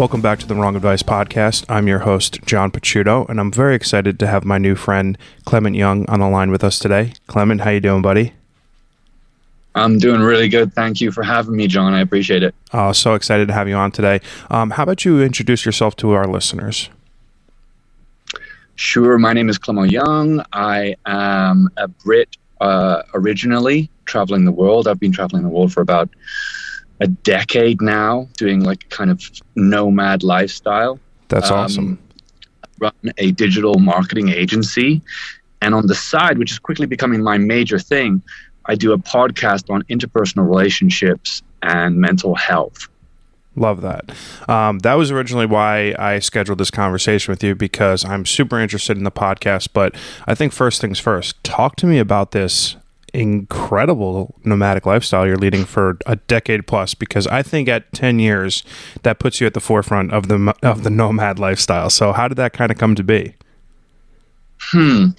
Welcome back to the Wrong Advice Podcast. I'm your host, John Picciuto, and I'm very excited to have my new friend, Clément Yeung, on the line with us today. Clément, how you doing, buddy? I'm doing really good. Thank you for having me, John. I appreciate it. So excited to have you on today. How about you introduce yourself to our listeners? Sure. My name is Clément Yeung. I am a Brit originally, traveling the world. I've been traveling the world for about a decade now, doing like kind of nomad lifestyle. That's awesome. I run a digital marketing agency. And on the side, which is quickly becoming my major thing, I do a podcast on interpersonal relationships and mental health. Love that. That was originally why I scheduled this conversation with you, because I'm super interested in the podcast. But I think first things first, talk to me about this incredible nomadic lifestyle you're leading for a decade plus, because I think at 10 years that puts you at the forefront of the nomad lifestyle. So how did that kind of come to be?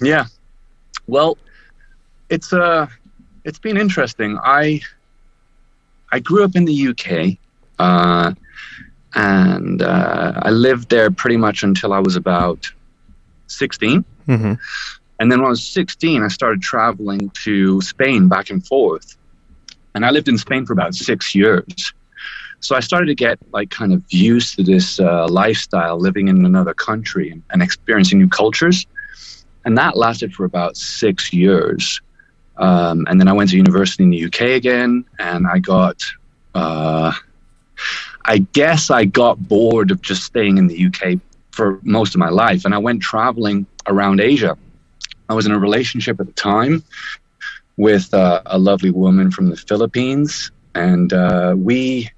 Yeah. Well, it's been interesting. I grew up in the UK, and I lived there pretty much until I was about 16. Mm-hmm. And then when I was 16, I started traveling to Spain back and forth. And I lived in Spain for about 6 years. So I started to get like kind of used to this lifestyle, living in another country and experiencing new cultures. And that lasted for about 6 years. And then I went to university in the UK again, and I guess I got bored of just staying in the UK for most of my life. And I went traveling around Asia. I was in a relationship at the time with a lovely woman from the Philippines, and we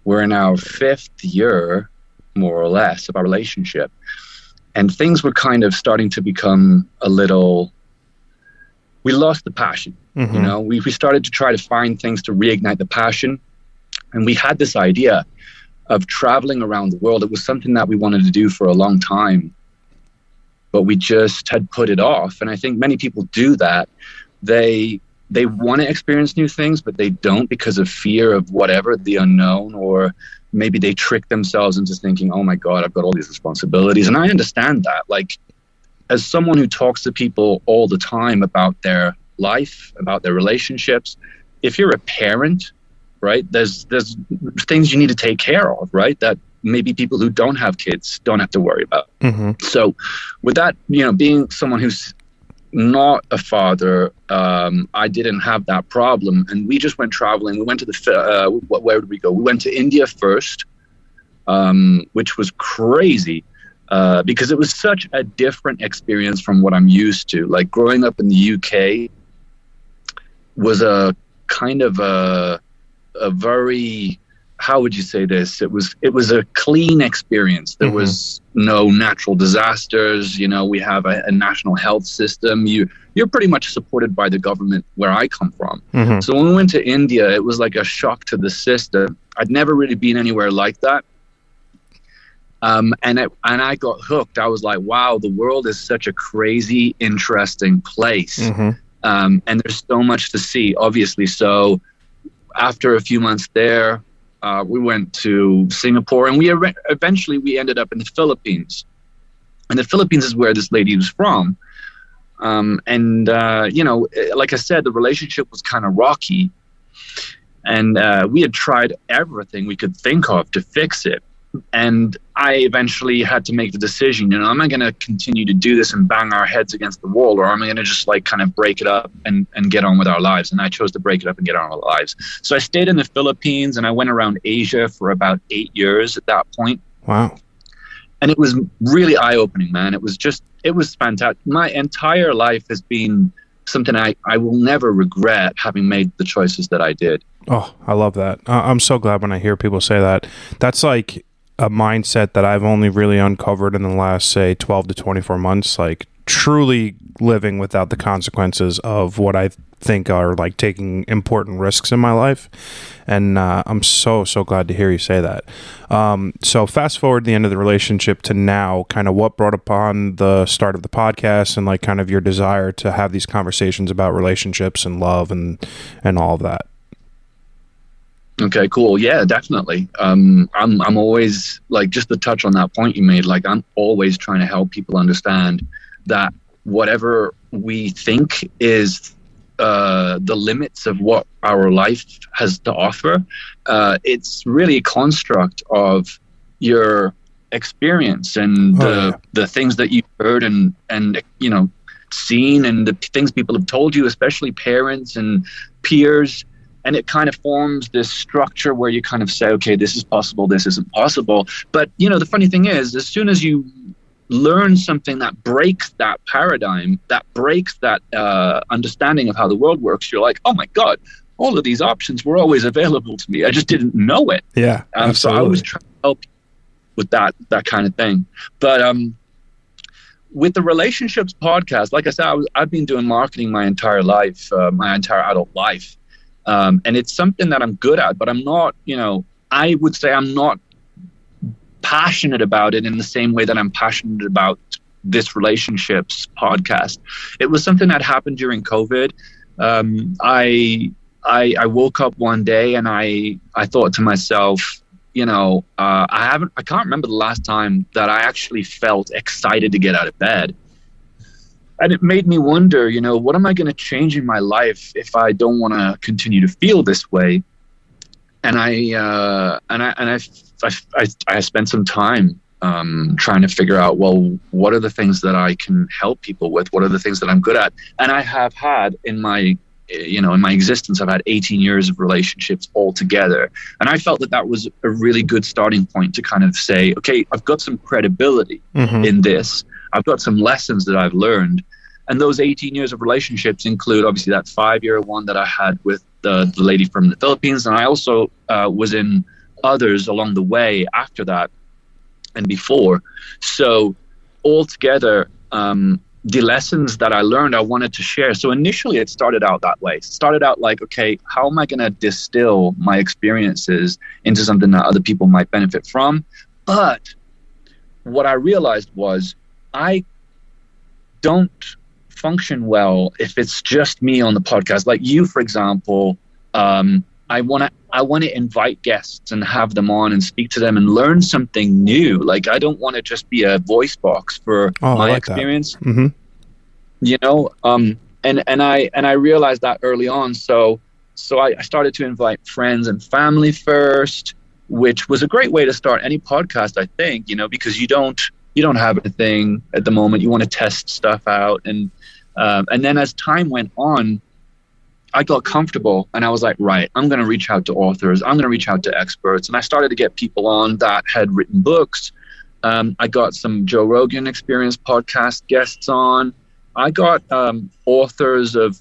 were in our 5th year, more or less, of our relationship. And things were kind of starting to become a little... We lost the passion. Mm-hmm. You know, we started to try to find things to reignite the passion. And we had this idea of traveling around the world. It was something that we wanted to do for a long time, but we just had put it off. And I think many people do that. They want to experience new things, but they don't because of fear of whatever, the unknown, or maybe they trick themselves into thinking, oh my God, I've got all these responsibilities. And I understand that. Like, as someone who talks to people all the time about their life, about their relationships, if you're a parent, right, there's things you need to take care of, right, that maybe people who don't have kids don't have to worry about. Mm-hmm. So with that, you know, being someone who's not a father, I didn't have that problem. And we just went traveling. We went to where did we go? We went to India first, which was crazy. Because it was such a different experience from what I'm used to. Like, growing up in the UK was a kind of a very, how would you say this? It was a clean experience. There was no natural disasters. You know, we have a national health system. You're pretty much supported by the government where I come from. Mm-hmm. So when we went to India, it was like a shock to the system. I'd never really been anywhere like that. And I got hooked. I was like, wow, the world is such a crazy, interesting place. Mm-hmm. And there's so much to see, obviously. So after a few months there, we went to Singapore, and eventually we ended up in the Philippines. And the Philippines is where this lady was from. You know, like I said, the relationship was kind of rocky. And we had tried everything we could think of to fix it. And I eventually had to make the decision, you know, am I going to continue to do this and bang our heads against the wall, or am I going to just like kind of break it up and get on with our lives? And I chose to break it up and get on with our lives. So I stayed in the Philippines, and I went around Asia for about 8 years at that point. Wow. And it was really eye-opening, man. It was fantastic. My entire life has been something I will never regret, having made the choices that I did. Oh, I love that. I'm so glad when I hear people say that. That's like a mindset that I've only really uncovered in the last, say, 12 to 24 months, like truly living without the consequences of what I think are like taking important risks in my life. And I'm so glad to hear you say that. So fast forward the end of the relationship to now, kind of what brought upon the start of the podcast and like kind of your desire to have these conversations about relationships and love and all of that. Okay, cool. Yeah, definitely. I'm always like, just to touch on that point you made, like I'm always trying to help people understand that whatever we think is the limits of what our life has to offer, it's really a construct of your experience and the things that you've heard and you know, seen, and the things people have told you, especially parents and peers. And it kind of forms this structure where you kind of say, okay, this is possible, this isn't possible. But, you know, the funny thing is, as soon as you learn something that breaks that paradigm, that breaks that understanding of how the world works, you're like, oh my God, all of these options were always available to me. I just didn't know it. Yeah, so I was trying to help with that kind of thing. But with the relationships podcast, like I said, I've been doing marketing my entire life, my entire adult life. And it's something that I'm good at, but I'm not, you know, I would say I'm not passionate about it in the same way that I'm passionate about this relationships podcast. It was something that happened during COVID. I woke up one day and I thought to myself, you know, I can't remember the last time that I actually felt excited to get out of bed. And it made me wonder, you know, what am I going to change in my life if I don't want to continue to feel this way? And I spent some time trying to figure out, well, what are the things that I can help people with? What are the things that I'm good at? And I have had in my existence, I've had 18 years of relationships altogether. And I felt that was a really good starting point to kind of say, okay, I've got some credibility in this. I've got some lessons that I've learned. And those 18 years of relationships include obviously that 5-year one that I had with the lady from the Philippines. And I also was in others along the way after that and before. So altogether, the lessons that I learned, I wanted to share. So initially it started out that way. It started out like, okay, how am I going to distill my experiences into something that other people might benefit from? But what I realized was I don't function well if it's just me on the podcast. Like you, for example, I want to invite guests and have them on and speak to them and learn something new. Like I don't want to just be a voice box for my experience. You know, and I realized that early on. So I started to invite friends and family first, which was a great way to start any podcast, I think, you know, because you don't have anything at the moment. You want to test stuff out. And then as time went on, I got comfortable and I was like, right, I'm going to reach out to authors. I'm going to reach out to experts. And I started to get people on that had written books. I got some Joe Rogan Experience podcast guests on. I got authors of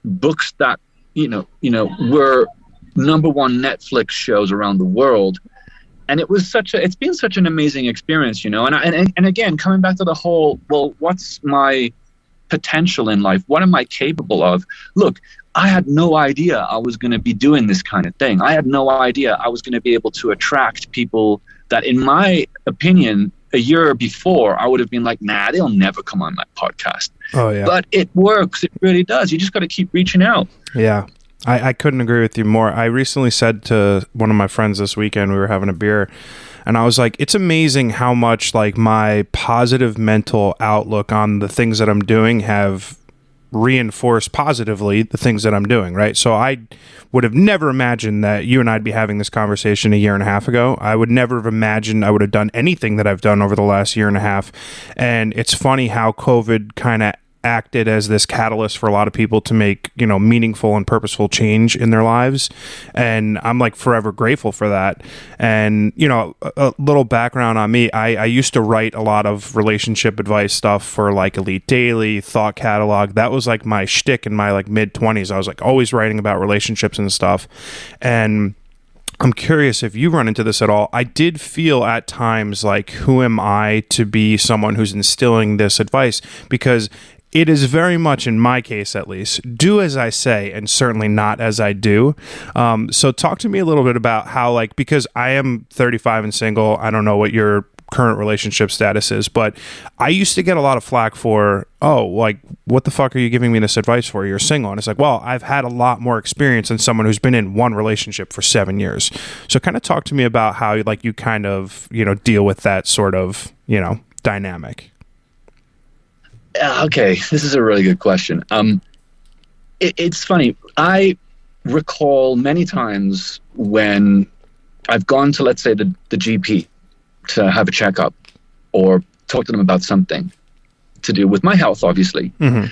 books that, you know, were #1 Netflix shows around the world. And it's been such an amazing experience, you know, and again, coming back to the whole, well, what's my potential in life? What am I capable of? Look, I had no idea I was going to be doing this kind of thing. I had no idea I was going to be able to attract people that, in my opinion, a year before, I would have been like, nah, they'll never come on my podcast. Oh, yeah. But it works. It really does. You just got to keep reaching out. Yeah. I couldn't agree with you more. I recently said to one of my friends this weekend, we were having a beer, and I was like, it's amazing how much like my positive mental outlook on the things that I'm doing have reinforced positively the things that I'm doing, right? So I would have never imagined that you and I'd be having this conversation a year and a half ago. I would never have imagined I would have done anything that I've done over the last year and a half. And it's funny how COVID kind of acted as this catalyst for a lot of people to make, you know, meaningful and purposeful change in their lives. And I'm like forever grateful for that. And, you know, a little background on me, I used to write a lot of relationship advice stuff for like Elite Daily, Thought Catalog. That was like my shtick in my like mid-20s. I was like always writing about relationships and stuff. And I'm curious if you run into this at all. I did feel at times like, who am I to be someone who's instilling this advice? Because it is very much, in my case at least, do as I say and certainly not as I do. So talk to me a little bit about how, like, because I am 35 and single, I don't know what your current relationship status is. But I used to get a lot of flack for, oh, like, what the fuck are you giving me this advice for? You're single. And it's like, well, I've had a lot more experience than someone who's been in one relationship for 7 years. So kind of talk to me about how, like, you kind of, you know, deal with that sort of, you know, dynamic. Okay, this is a really good question. It's funny. I recall many times when I've gone to, let's say, the GP to have a checkup or talk to them about something to do with my health, obviously. Mm-hmm.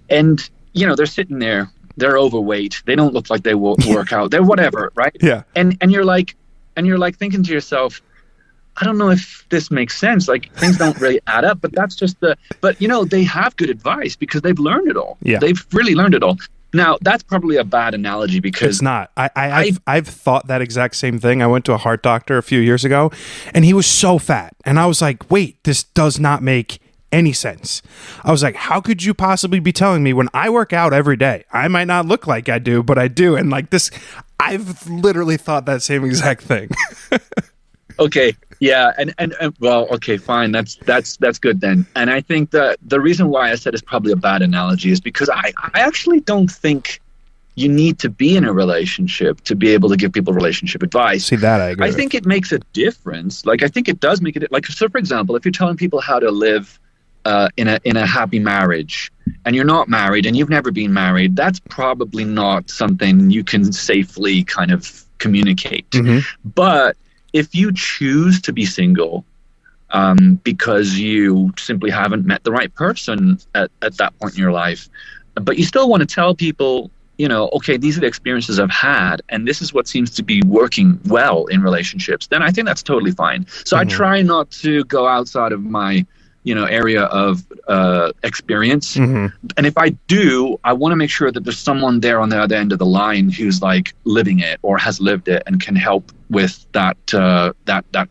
And, you know, they're sitting there, they're overweight, they don't look like they work out, they're whatever, right? Yeah. And you're like thinking to yourself, I don't know if this makes sense. Like, things don't really add up, but that's just but you know, they have good advice because they've learned it all. Yeah. They've really learned it all. Now, that's probably a bad analogy because it's not. I've thought that exact same thing. I went to a heart doctor a few years ago and he was so fat. And I was like, wait, this does not make any sense. I was like, how could you possibly be telling me when I work out every day? I might not look like I do, but I do. And like this, I've literally thought that same exact thing. Okay. Yeah. And well, okay, fine. That's good then. And I think that the reason why I said it's probably a bad analogy is because I actually don't think you need to be in a relationship to be able to give people relationship advice. See, that I agree. I think it makes a difference. Like, I think it does make it, like, so for example, if you're telling people how to live in a happy marriage and you're not married and you've never been married, that's probably not something you can safely kind of communicate. Mm-hmm. But if you choose to be single because you simply haven't met the right person at that point in your life, but you still want to tell people, you know, okay, these are the experiences I've had, and this is what seems to be working well in relationships, then I think that's totally fine. So I try not to go outside of my, you know, area of experience. Mm-hmm. And if I do, I want to make sure that there's someone there on the other end of the line who's like living it or has lived it and can help with that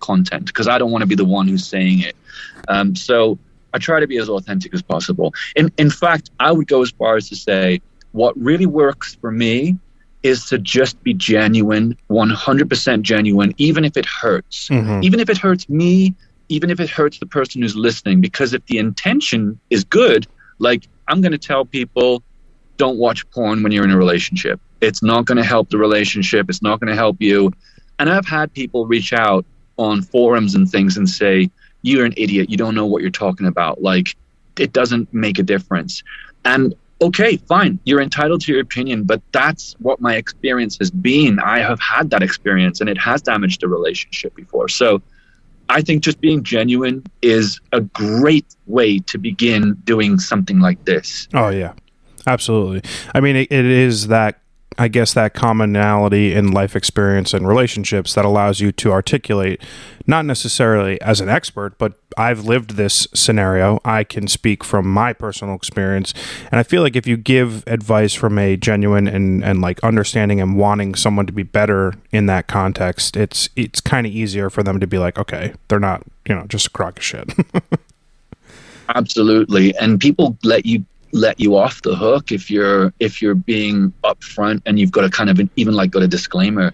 content, because I don't want to be the one who's saying it. So I try to be as authentic as possible. In fact, I would go as far as to say what really works for me is to just be genuine, 100% genuine, even if it hurts. Mm-hmm. Even if it hurts me, even if it hurts the person who's listening, because if the intention is good, like, I'm going to tell people, don't watch porn when you're in a relationship. It's not going to help the relationship. It's not going to help you. And I've had people reach out on forums and things and say, you're an idiot. You don't know what you're talking about. Like, it doesn't make a difference. And okay, fine. You're entitled to your opinion, but that's what my experience has been. I have had that experience and it has damaged a relationship before. So I think just being genuine is a great way to begin doing something like this. Oh, yeah, absolutely. I mean, it is that, I guess, that commonality in life experience and relationships that allows you to articulate, not necessarily as an expert, but I've lived this scenario. I can speak from my personal experience. And I feel like if you give advice from a genuine and like understanding and wanting someone to be better in that context, it's kind of easier for them to be like, okay, they're not, you know, just a crock of shit. Absolutely. And people let you off the hook if you're being upfront and you've got a kind of even like got a disclaimer.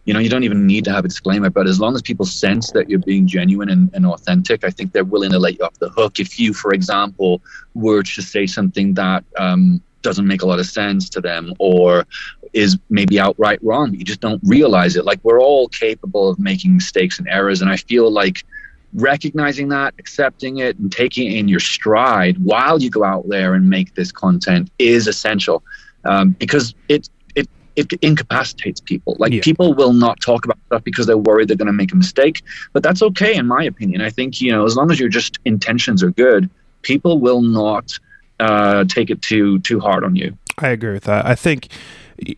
You know, you don't even need to have a disclaimer, but as long as people sense that you're being genuine and authentic, I think they're willing to let you off the hook. If you, for example, were to say something that doesn't make a lot of sense to them or is maybe outright wrong, but you just don't realize it. Like, we're all capable of making mistakes and errors, and I feel like recognizing that, accepting it, and taking it in your stride while you go out there and make this content is essential, because it incapacitates people. Like, people will not talk about stuff because they're worried they're going to make a mistake, but that's okay in my opinion. I think, you know, as long as your just intentions are good, people will not take it too hard on you. I agree with that. I think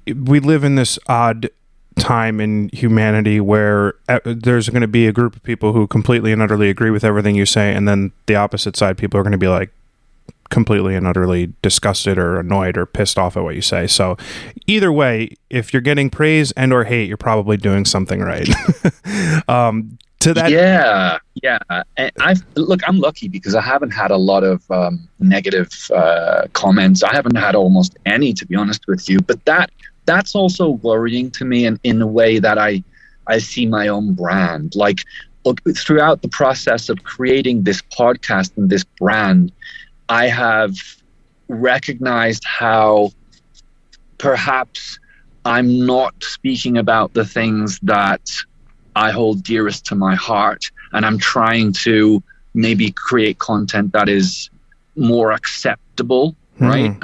we live in this odd time in humanity where there's going to be a group of people who completely and utterly agree with everything you say, and then the opposite side, people are going to be like completely and utterly disgusted or annoyed or pissed off at what you say. So either way, if you're getting praise and or hate, you're probably doing something right. To that, yeah. And I'm lucky because I haven't had a lot of negative comments. I haven't had almost any, to be honest with you, but that's also worrying to me in a way that I see my own brand. Like, throughout the process of creating this podcast and this brand, I have recognized how perhaps I'm not speaking about the things that I hold dearest to my heart, and I'm trying to maybe create content that is more acceptable, right?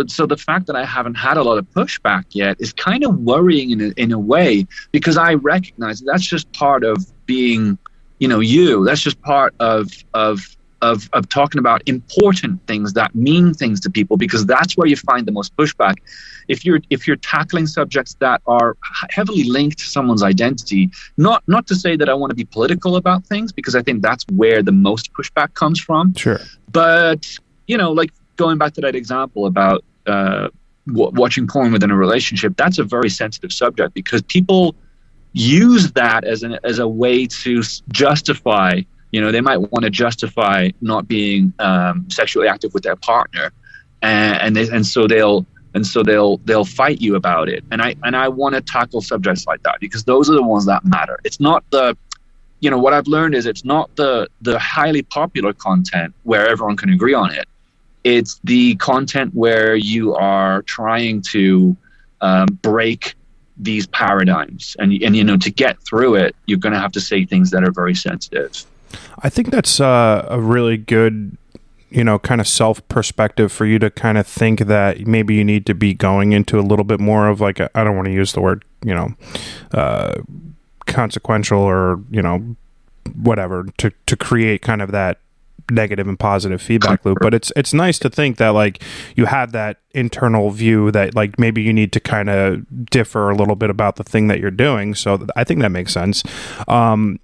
So the fact that I haven't had a lot of pushback yet is kind of worrying in a way, because I recognize that's just part of being, you. That's just part of talking about important things that mean things to people, because that's where you find the most pushback. If you're tackling subjects that are heavily linked to someone's identity, not to say that I want to be political about things, because I think that's where the most pushback comes from. Sure. But, like going back to that example about watching porn within a relationship, that's a very sensitive subject, because people use that as a way to justify, they might want to justify not being sexually active with their partner, and so they'll fight you about it. And I want to tackle subjects like that, because those are the ones that matter. It's not what I've learned is it's not the highly popular content where everyone can agree on it. It's the content where you are trying to break these paradigms, and to get through it, you're going to have to say things that are very sensitive. I think that's a really good, kind of self perspective for you to kind of think that maybe you need to be going into a little bit more of like I don't want to use the word, consequential or, whatever to create kind of that negative and positive feedback loop. But it's nice to think that like you have that internal view that like maybe you need to kind of differ a little bit about the thing that you're doing. So I think that makes sense. One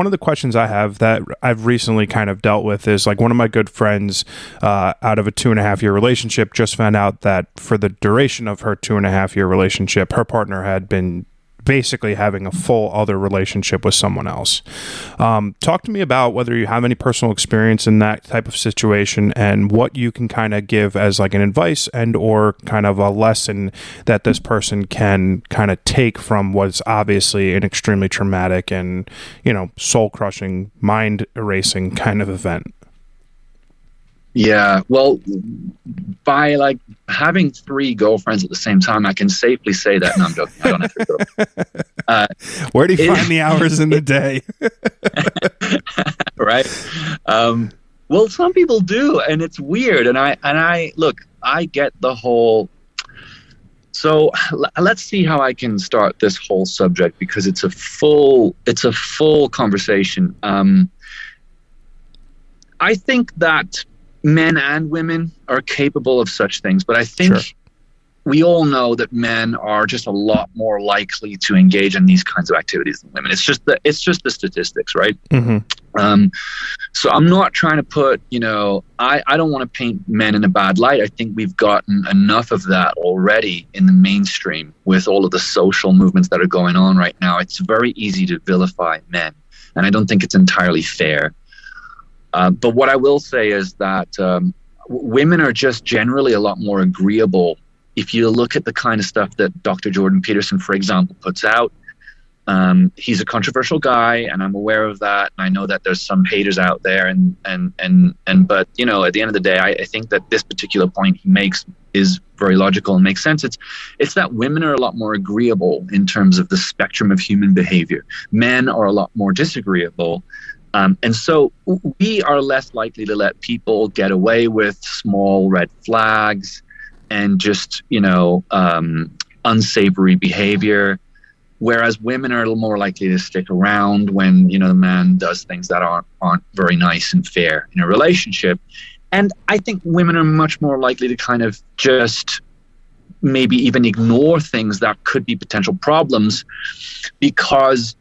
of the questions I have that I've recently kind of dealt with is like one of my good friends out of a 2.5-year relationship just found out that for the duration of her 2.5-year relationship, her partner had been basically having a full other relationship with someone else. Talk to me about whether you have any personal experience in that type of situation and what you can kind of give as like an advice and or kind of a lesson that this person can kind of take from what's obviously an extremely traumatic and, soul-crushing, mind-erasing kind of event. Yeah, well, by like having 3 girlfriends at the same time, I can safely say that. No, I'm joking. I don't have 3 girlfriends. Where do you find the hours in the day? Right. Well, some people do, and it's weird. And I look, I get the whole. So let's see how I can start this whole subject, because it's a full conversation. I think that men and women are capable of such things, but I think we all know that men are just a lot more likely to engage in these kinds of activities than women. It's just the statistics, right? Mm-hmm. So I'm not trying to put, I don't want to paint men in a bad light. I think we've gotten enough of that already in the mainstream with all of the social movements that are going on right now. It's very easy to vilify men, and I don't think it's entirely fair. But what I will say is that women are just generally a lot more agreeable. If you look at the kind of stuff that Dr. Jordan Peterson, for example, puts out, he's a controversial guy, and I'm aware of that. And I know that there's some haters out there, but at the end of the day, I think that this particular point he makes is very logical and makes sense. It's that women are a lot more agreeable in terms of the spectrum of human behavior. Men are a lot more disagreeable. And so we are less likely to let people get away with small red flags and just, unsavory behavior, whereas women are a little more likely to stick around when, the man does things that aren't very nice and fair in a relationship. And I think women are much more likely to kind of just maybe even ignore things that could be potential problems because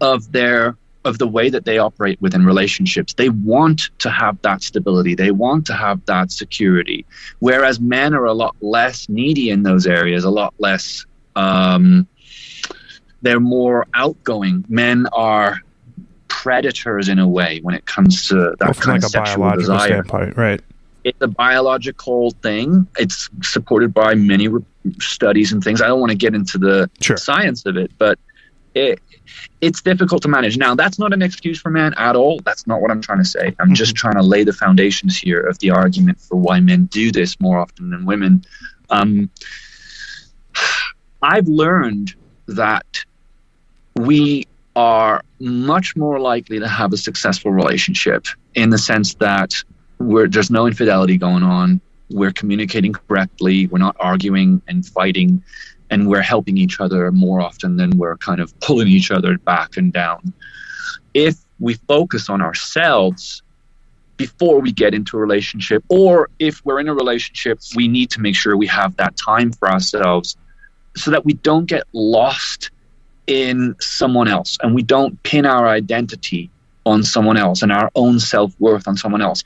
of the way that they operate within relationships. They want to have that stability. They want to have that security. Whereas men are a lot less needy in those areas, a lot less, they're more outgoing. Men are predators in a way when it comes to that kind of sexual desire. Right. It's a biological thing. It's supported by many studies and things. I don't want to get into the science of it, but it's difficult to manage. Now, that's not an excuse for men at all. That's not what I'm trying to say. I'm just trying to lay the foundations here of the argument for why men do this more often than women. I've learned that we are much more likely to have a successful relationship in the sense that there's no infidelity going on. We're communicating correctly. We're not arguing and fighting, and we're helping each other more often than we're kind of pulling each other back and down. If we focus on ourselves before we get into a relationship, or if we're in a relationship, we need to make sure we have that time for ourselves so that we don't get lost in someone else and we don't pin our identity on someone else and our own self-worth on someone else.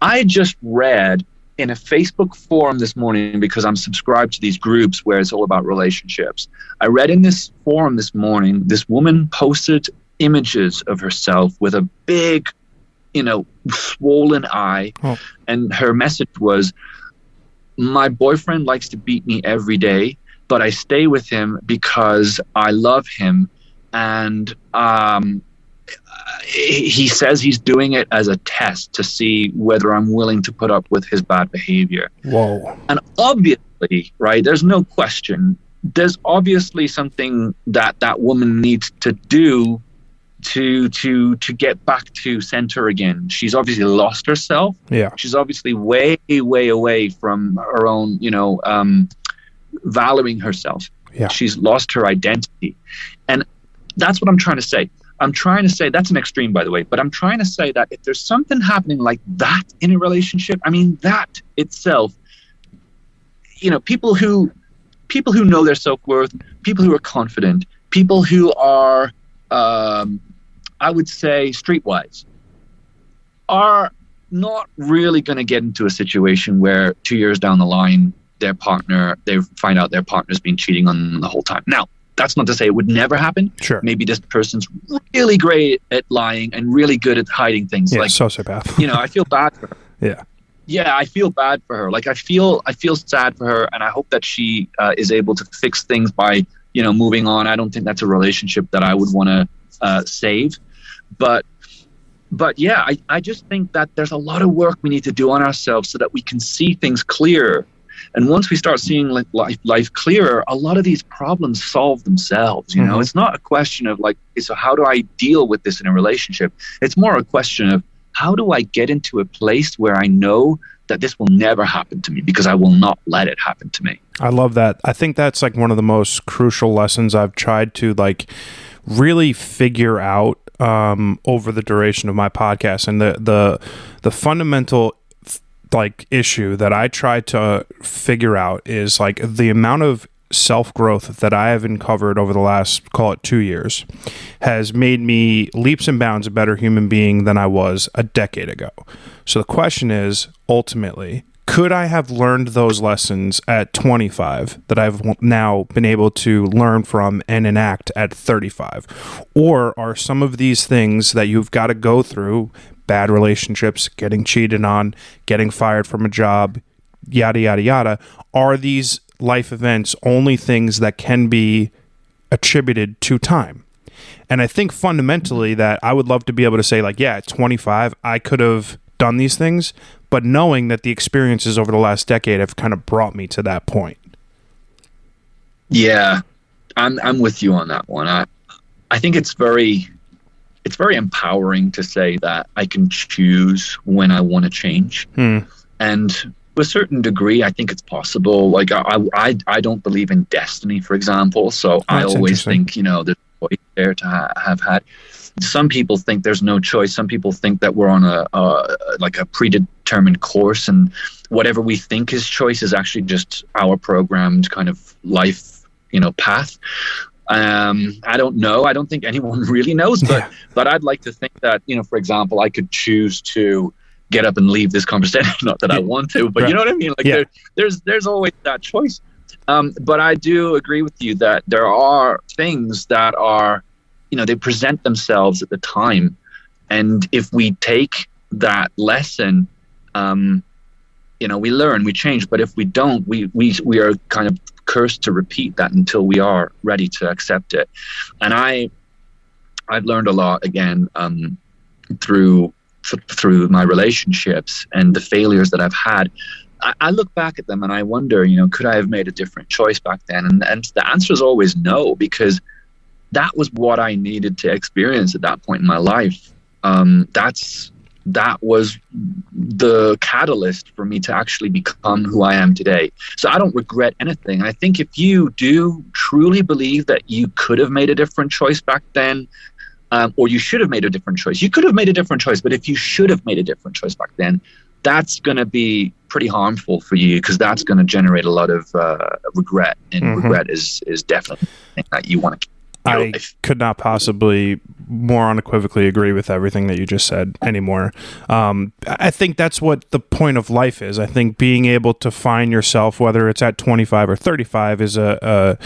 I just read in a Facebook forum this morning, because I'm subscribed to these groups where it's all about relationships. I read in this forum this morning, this woman posted images of herself with a big, swollen eye. And her message was, my boyfriend likes to beat me every day, but I stay with him because I love him. And he says he's doing it as a test to see whether I'm willing to put up with his bad behavior. Whoa. And obviously, right, there's no question, there's obviously something that woman needs to do to get back to center again. She's obviously lost herself. Yeah. She's obviously way, way away from her own, valuing herself. Yeah. She's lost her identity. And that's what I'm trying to say. I'm trying to say, that's an extreme, by the way, but I'm trying to say that if there's something happening like that in a relationship, I mean, that itself, people who know their self-worth, people who are confident, people who are, I would say, streetwise, are not really going to get into a situation where 2 years down the line, they find out their partner's been cheating on them the whole time. Now, that's not to say it would never happen. Sure. Maybe this person's really great at lying and really good at hiding things. Yeah, like sociopath. I feel bad for her. Yeah. Yeah, I feel bad for her. Like I feel sad for her, and I hope that she is able to fix things by moving on. I don't think that's a relationship that I would want to save, but yeah, I just think that there's a lot of work we need to do on ourselves so that we can see things clearer. And once we start seeing life clearer, a lot of these problems solve themselves. It's not a question of so how do I deal with this in a relationship? It's more a question of how do I get into a place where I know that this will never happen to me because I will not let it happen to me. I love that. I think that's one of the most crucial lessons I've tried to really figure out over the duration of my podcast. And the fundamental issue that I try to figure out is the amount of self-growth that I have uncovered over the last, call it 2 years, has made me leaps and bounds a better human being than I was a decade ago. So the question is, ultimately, could I have learned those lessons at 25 that I've now been able to learn from and enact at 35? Or are some of these things that you've got to go through, bad relationships, getting cheated on, getting fired from a job, yada, yada, yada, are these life events only things that can be attributed to time? And I think fundamentally that I would love to be able to say at 25, I could have done these things, but knowing that the experiences over the last decade have kind of brought me to that point. Yeah, I'm with you on that one. I think it's very empowering to say that I can choose when I want to change. And to a certain degree, I think it's possible. I don't believe in destiny, for example. So I always think, there's a choice there to have had. Some people think there's no choice. Some people think that we're on a predetermined course, and whatever we think is choice is actually just our programmed kind of life, path. I don't know. I don't think anyone really knows, but I'd like to think that, for example, I could choose to get up and leave this conversation. Not that I want to, but you know what I mean? There's always that choice. But I do agree with you that there are things that are, they present themselves at the time. And if we take that lesson, we learn, we change. But if we don't, we are kind of cursed to repeat that until we are ready to accept it. And I've learned a lot again through my relationships and the failures that I've had. I look back at them and I wonder, could I have made a different choice back then? And the answer is always no, because that was what I needed to experience at that point in my life. That was the catalyst for me to actually become who I am today. So I don't regret anything. I think if you do truly believe that you could have made a different choice back then, or you should have made a different choice, you could have made a different choice, but if you should have made a different choice back then, that's going to be pretty harmful for you, because that's going to generate a lot of regret, and regret is definitely something that you want to keep. I could not possibly more unequivocally agree with everything that you just said anymore. I think that's what the point of life is. I think being able to find yourself, whether it's at 25 or 35, is a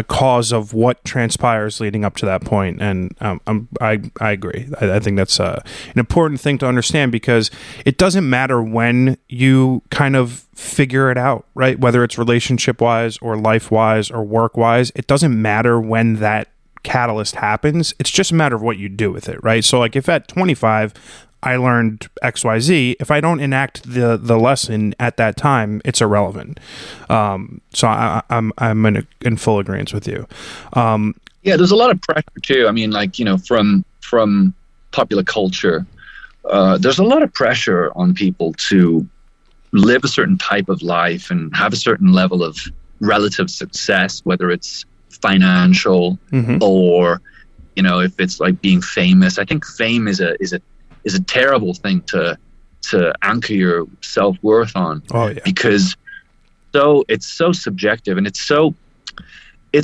cause of what transpires leading up to that point. And I agree. I think that's an important thing to understand, because it doesn't matter when you kind of figure it out, right? Whether it's relationship wise or life wise or work wise, it doesn't matter when that catalyst happens. It's just a matter of what you do with it, right? So like if at 25 I learned XYZ, if I don't enact the lesson at that time, it's irrelevant. So I'm in full agreement with you. Yeah, there's a lot of pressure too. I mean, like, from popular culture, there's a lot of pressure on people to live a certain type of life and have a certain level of relative success, whether it's financial or, if it's like being famous. I think fame is a terrible thing to anchor your self-worth on. Oh, yeah. Because it's so subjective, and it's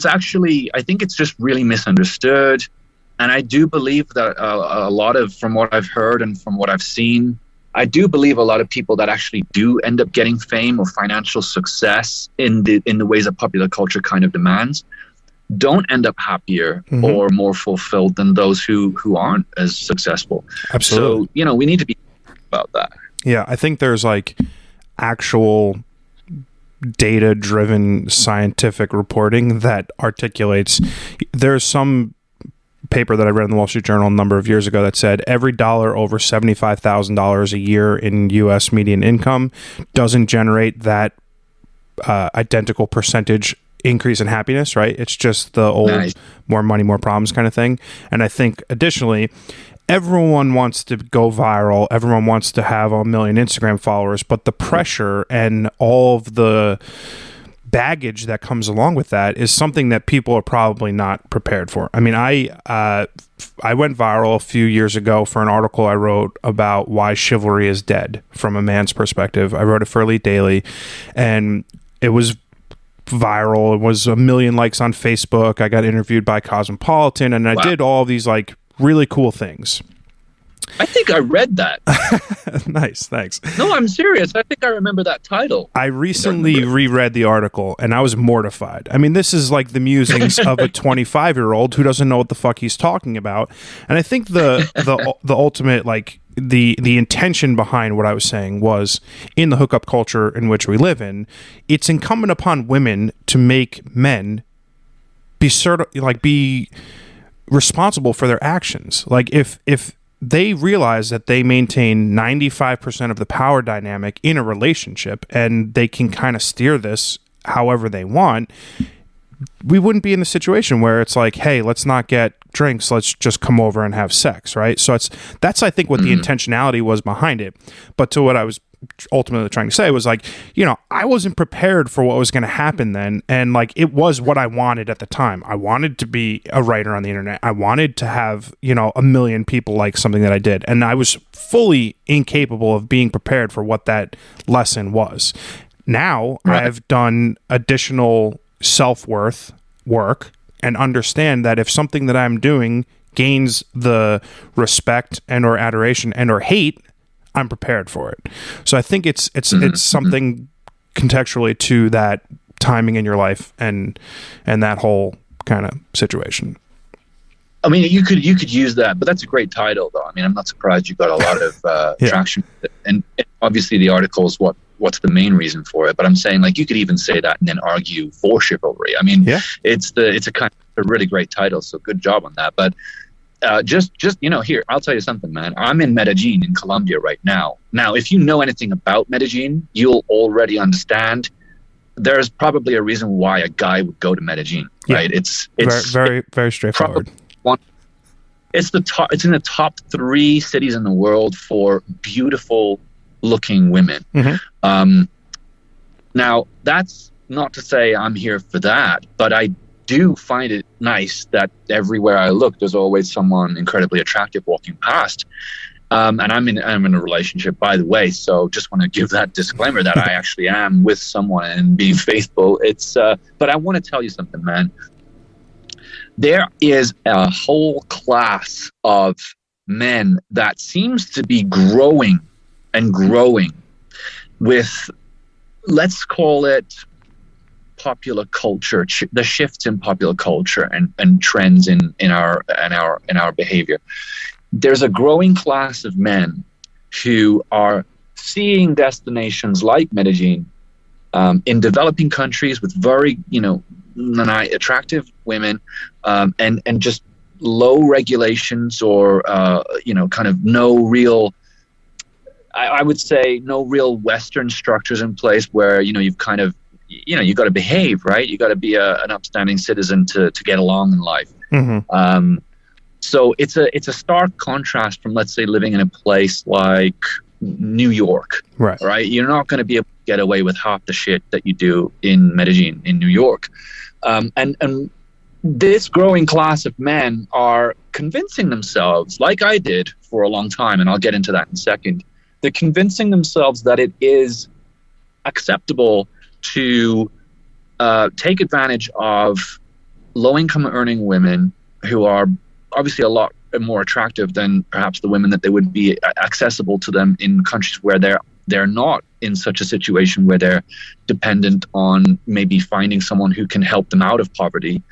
actually, I think it's just really misunderstood. And I do believe that a lot of, from what I've heard and from what I've seen, I do believe a lot of people that actually do end up getting fame or financial success in the ways that popular culture kind of demands, don't end up happier or more fulfilled than those who aren't as successful. Absolutely. So, we need to be about that. Yeah, I think there's like actual data-driven scientific reporting that articulates. There's some paper that I read in the Wall Street Journal a number of years ago that said every dollar over $75,000 a year in U.S. median income doesn't generate that identical percentage increase in happiness, right? It's just the old more money, more problems kind of thing. And I think additionally, everyone wants to go viral. Everyone wants to have 1 million Instagram followers, but the pressure and all of the baggage that comes along with that is something that people are probably not prepared for. I mean, I went viral a few years ago for an article I wrote about why chivalry is dead from a man's perspective. I wrote it for Elite Daily, and it was viral. It was 1 million likes on Facebook. I got interviewed by Cosmopolitan, and I did all these like really cool things. I think I read that. Nice, thanks. No, I'm serious. I think I remember that title. I recently reread the article, and I was mortified. I mean, this is like the musings of a 25-year-old who doesn't know what the fuck he's talking about. And I think the ultimate, like, the intention behind what I was saying was, in the hookup culture in which we live in, it's incumbent upon women to make men be responsible for their actions. Like, if they realize that they maintain 95% of the power dynamic in a relationship and they can kind of steer this however they want, we wouldn't be in the situation where it's like, hey, let's not get drinks, let's just come over and have sex, right? So that's I think what the intentionality was behind it. But to what I was ultimately trying to say was like, I wasn't prepared for what was going to happen then, and like it was what I wanted at the time. I wanted to be a writer on the internet. I wanted to have 1 million people like something that I did, and I was fully incapable of being prepared for what that lesson was. Now I've done additional self-worth work and understand that if something that I'm doing gains the respect and or adoration and or hate, I'm prepared for it. So I think it's something contextually to that timing in your life and that whole kind of situation. I mean, you could use that, but that's a great title, though. I mean, I'm not surprised you got a lot of traction with it. And obviously, the article is what what's the main reason for it, but I'm saying, like, you could even say that and then argue for chivalry. I mean, it's a kind of a really great title, so good job on that. But just here, I'll tell you something, man. I'm in Medellin in Colombia right now. Now, if you know anything about Medellin, you'll already understand there's probably a reason why a guy would go to Medellin, right? It's very, very straightforward. It's in the top 3 cities in the world for beautiful looking women. Now, that's not to say I'm here for that, but I do find it nice that everywhere I look, there's always someone incredibly attractive walking past. And I'm in a relationship, by the way, so just want to give that disclaimer that I actually am with someone and being faithful. But I want to tell you something, man. There is a whole class of men that seems to be growing and growing with, let's call it, popular culture, the shifts in popular culture and trends in our behavior. There's a growing class of men who are seeing destinations like Medellin in developing countries with very, attractive women and just low regulations or, kind of no real, I would say no real Western structures in place where, you've kind of, you got to behave, right? You got to be an upstanding citizen to get along in life. So it's a stark contrast from, let's say, living in a place like New York, right? You're not going to be able to get away with half the shit that you do in Medellin, in New York. And this growing class of men are convincing themselves, like I did for a long time, and I'll get into that in a second, they're convincing themselves that it is acceptable to take advantage of low-income earning women who are obviously a lot more attractive than perhaps the women that they would be accessible to them in countries where they're not in such a situation where they're dependent on maybe finding someone who can help them out of poverty.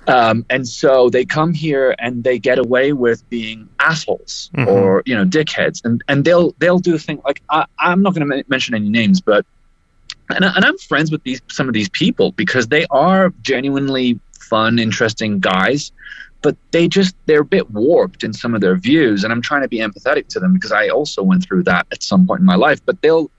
And so they come here and they get away with being assholes or, dickheads. And they'll do things like, I'm not going to mention any names, but and I'm friends with some of these people because they are genuinely fun, interesting guys, but they're a bit warped in some of their views. And I'm trying to be empathetic to them because I also went through that at some point in my life, but they'll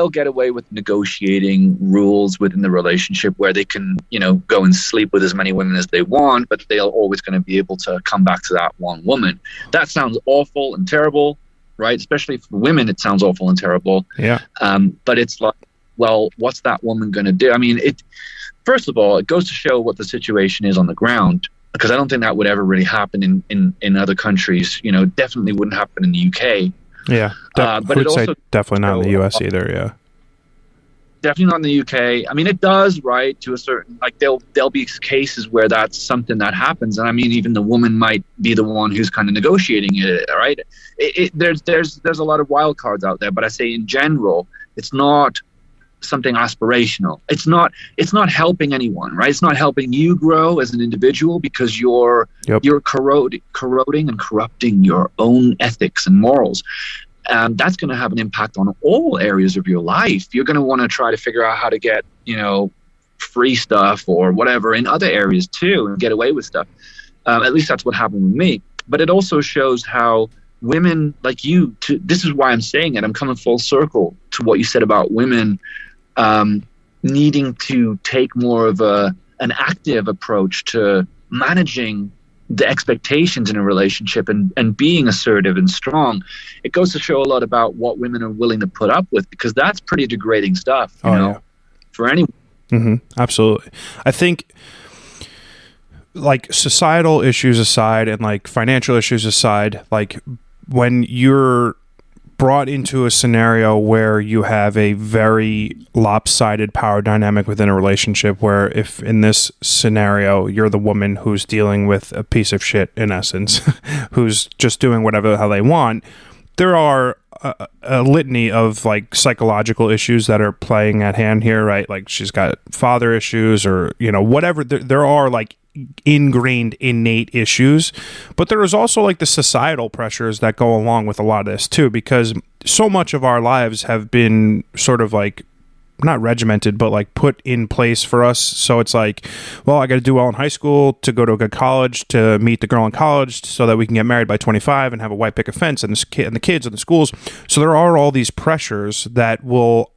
get away with negotiating rules within the relationship where they can, go and sleep with as many women as they want, but they're always going to be able to come back to that one woman. That sounds awful and terrible, right? Especially for women, it sounds awful and terrible. Yeah. But it's like, well, what's that woman going to do? I mean, first of all, it goes to show what the situation is on the ground, because I don't think that would ever really happen in other countries. Definitely wouldn't happen in the UK. Yeah, but I would say definitely not in the US either. Yeah, definitely not in the UK. I mean, it does, right? To a certain, like there'll be cases where that's something that happens, and I mean, even the woman might be the one who's kind of negotiating it, right? There's a lot of wild cards out there, but I say in general, it's not something aspirational. It's not helping anyone, right? It's not helping you grow as an individual because you're corroding and corrupting your own ethics and morals. That's going to have an impact on all areas of your life. You're going to want to try to figure out how to get, free stuff or whatever in other areas too, and get away with stuff. At least that's what happened with me. But it also shows how women like you, this is why I'm saying it, I'm coming full circle to what you said about women needing to take more of an active approach to managing the expectations in a relationship and being assertive and strong. It goes to show a lot about what women are willing to put up with, because that's pretty degrading stuff, for anyone. Absolutely. I think, like, societal issues aside and like financial issues aside, like when you're brought into a scenario where you have a very lopsided power dynamic within a relationship, where if in this scenario you're the woman who's dealing with a piece of shit in essence, who's just doing whatever the hell they want, there are a litany of like psychological issues that are playing at hand here, right? Like she's got father issues or, whatever. There are like ingrained innate issues, but there is also like the societal pressures that go along with a lot of this too, because so much of our lives have been sort of like not regimented, but like put in place for us. So it's like, well, I got to do well in high school to go to a good college, to meet the girl in college so that we can get married by 25 and have a white picket fence and the kids and the schools. So there are all these pressures that will,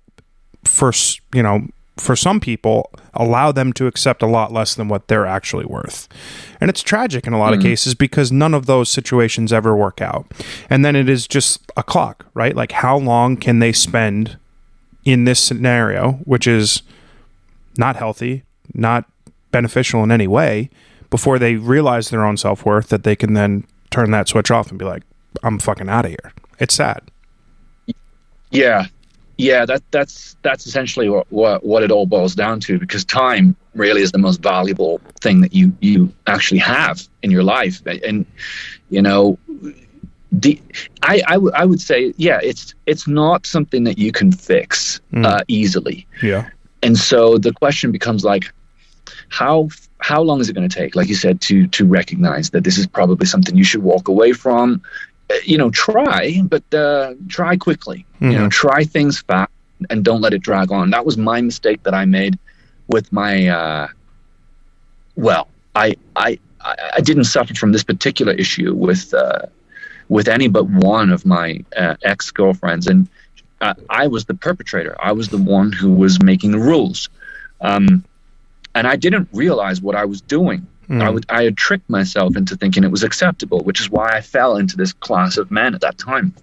for some people, allow them to accept a lot less than what they're actually worth. And it's tragic in a lot of cases because none of those situations ever work out. And then it is just a clock, right? Like, how long can they spend in this scenario, which is not healthy, not beneficial in any way, before they realize their own self-worth, that they can then turn that switch off and be like, I'm fucking out of here. It's sad. Yeah. That's essentially what it all boils down to, because time really is the most valuable thing that you actually have in your life. And, you know, I would say, yeah, it's not something that you can fix easily. Yeah. And so the question becomes like, how long is it going to take, like you said, to recognize that this is probably something you should walk away from? You know, try, but try quickly. You know, try things fast and don't let it drag on. That was my mistake that I made with my. I didn't suffer from this particular issue with any but one of my ex-girlfriends, and I was the perpetrator. I was the one who was making the rules, and I didn't realize what I was doing. I had tricked myself into thinking it was acceptable, which is why I fell into this class of men at that time.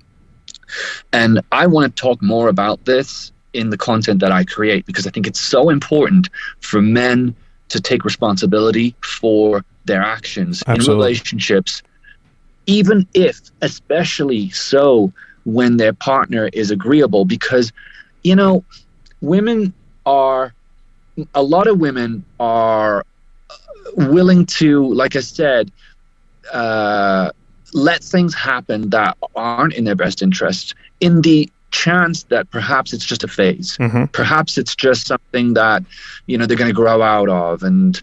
And I want to talk more about this in the content that I create, because I think it's so important for men to take responsibility for their actions in relationships, even if, especially so, when their partner is agreeable. Because, you know, a lot of women are willing to, like I said, let things happen that aren't in their best interest, in the chance that perhaps it's just a phase. Perhaps it's just something that, you know, they're going to grow out of. And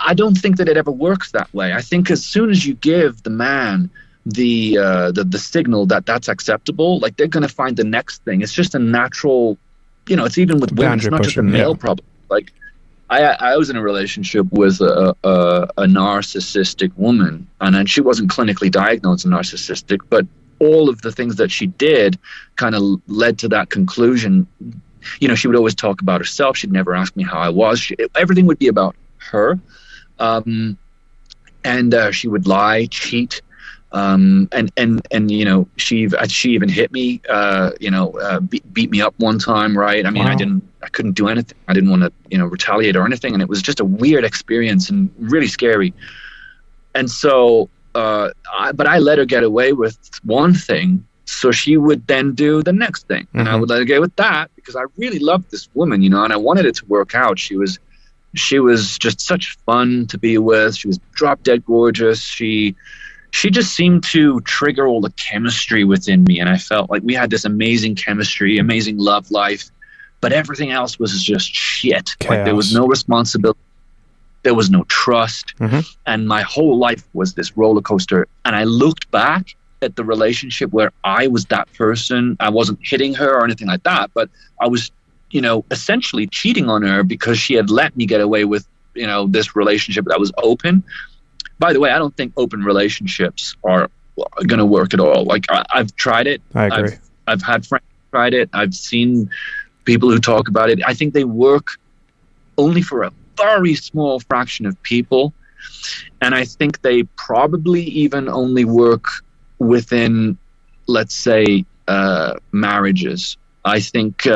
I don't think that it ever works that way. I think as soon as you give the man the signal that that's acceptable, like, they're going to find the next thing. It's just a natural, you know, it's even with women, it's not just a male problem. Like, I was in a relationship with a narcissistic woman, and then she wasn't clinically diagnosed as narcissistic, but all of the things that she did kind of led to that conclusion. You know, she would always talk about herself. She'd never ask me how I was. Everything would be about her. And she would lie, cheat. And you know, she even hit me, beat me up one time. Right. I mean, wow. I couldn't do anything. I didn't want to, you know, retaliate or anything. And it was just a weird experience and really scary. And so, but I let her get away with one thing, so she would then do the next thing. And I would let her get with that, because I really loved this woman, you know, and I wanted it to work out. She was just such fun to be with. She was drop dead gorgeous. She just seemed to trigger all the chemistry within me. And I felt like we had this amazing chemistry, amazing love life, but everything else was just shit. Chaos. Like, there was no responsibility. There was no trust. And my whole life was this roller coaster. And I looked back at the relationship where I was that person. I wasn't hitting her or anything like that, but I was, you know, essentially cheating on her because she had let me get away with, you know, this relationship that was open. By the way, I don't think open relationships are going to work at all. Like, I've tried it. I agree. I've had friends tried it. I've seen people who talk about it. I think they work only for a very small fraction of people. And I think they probably even only work within, let's say, marriages. I think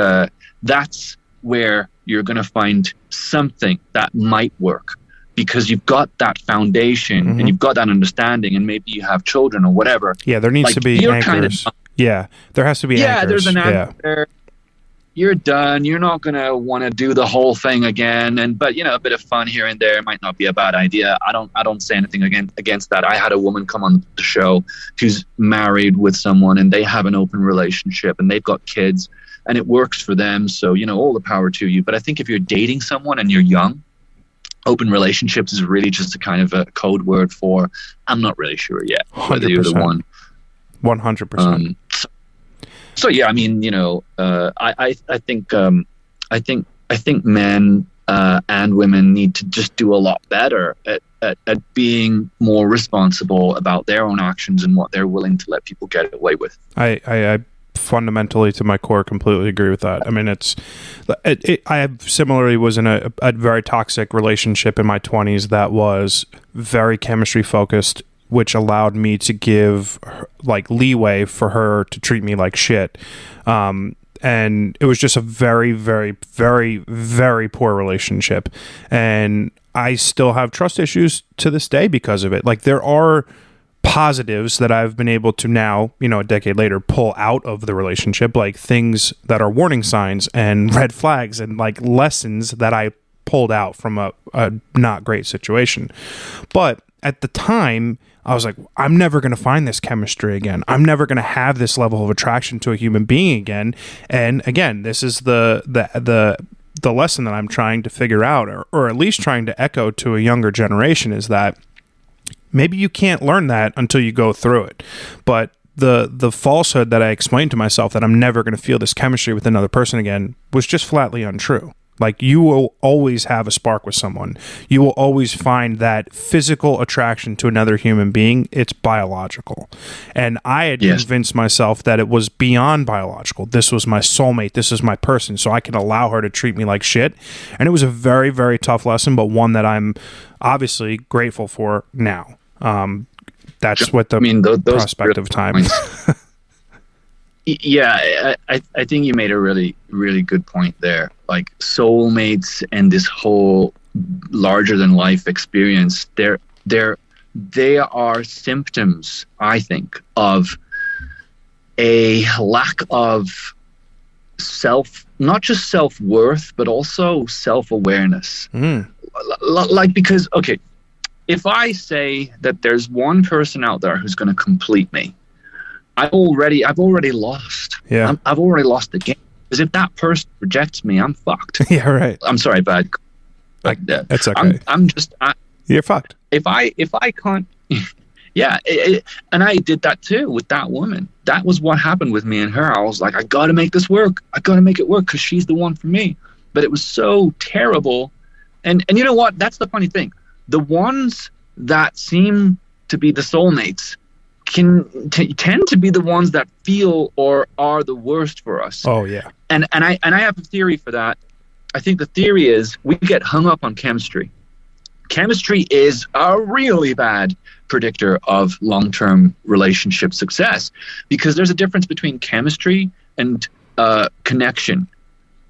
that's where you're going to find something that might work, because you've got that foundation and you've got that understanding, and maybe you have children or whatever. Yeah, there needs to be anchors. There has to be anchors. Yeah, there's an anchor. You're done. You're not going to want to do the whole thing again. But, you know, a bit of fun here and there might not be a bad idea. I don't say anything against that. I had a woman come on the show who's married with someone, and they have an open relationship, and they've got kids, and it works for them. So, you know, all the power to you. But I think if you're dating someone and you're young, open relationships is really just a kind of a code word for, I'm not really sure yet whether you're the one. 100%. So yeah, I mean, you know, I think men and women need to just do a lot better at being more responsible about their own actions and what they're willing to let people get away with. I fundamentally, to my core, completely agree with that. I mean, I similarly was in a very toxic relationship in my 20s that was very chemistry focused, which allowed me to give like leeway for her to treat me like shit. And it was just a very, very, very, very poor relationship. And I still have trust issues to this day because of it. Like, there are positives that I've been able to now, you know, a decade later, pull out of the relationship, like things that are warning signs and red flags and like lessons that I pulled out from a not great situation. But at the time, I was like, I'm never going to find this chemistry again. I'm never going to have this level of attraction to a human being again. And again, this is the lesson that I'm trying to figure out, or at least trying to echo to a younger generation, is that maybe you can't learn that until you go through it. But the falsehood that I explained to myself that I'm never going to feel this chemistry with another person again was just flatly untrue. Like, you will always have a spark with someone. You will always find that physical attraction to another human being. It's biological. And I had convinced myself that it was beyond biological. This was my soulmate. This is my person. So I can allow her to treat me like shit. And it was a very, very tough lesson, but one that I'm obviously grateful for now. That's what the prospect of time. Yeah, I think you made a really, really good point there. Like, soulmates and this whole larger than life experience, they are symptoms, I think, of a lack of not just self-worth, but also self-awareness. Like, because, okay, if I say that there's one person out there who's going to complete me, I've already lost. Yeah, I've already lost the game. Because if that person rejects me, I'm fucked. Yeah, right. I'm sorry, bad. Like that. It's okay. You're fucked. If I can't, yeah. And I did that too with that woman. That was what happened with me and her. I was like, I got to make this work. I got to make it work because she's the one for me. But it was so terrible. And you know what? That's the funny thing. The ones that seem to be the soulmates can tend to be the ones that feel or are the worst for us. Oh yeah. And I have a theory for that. I think the theory is we get hung up on chemistry. Chemistry is a really bad predictor of long-term relationship success, because there's a difference between chemistry and connection.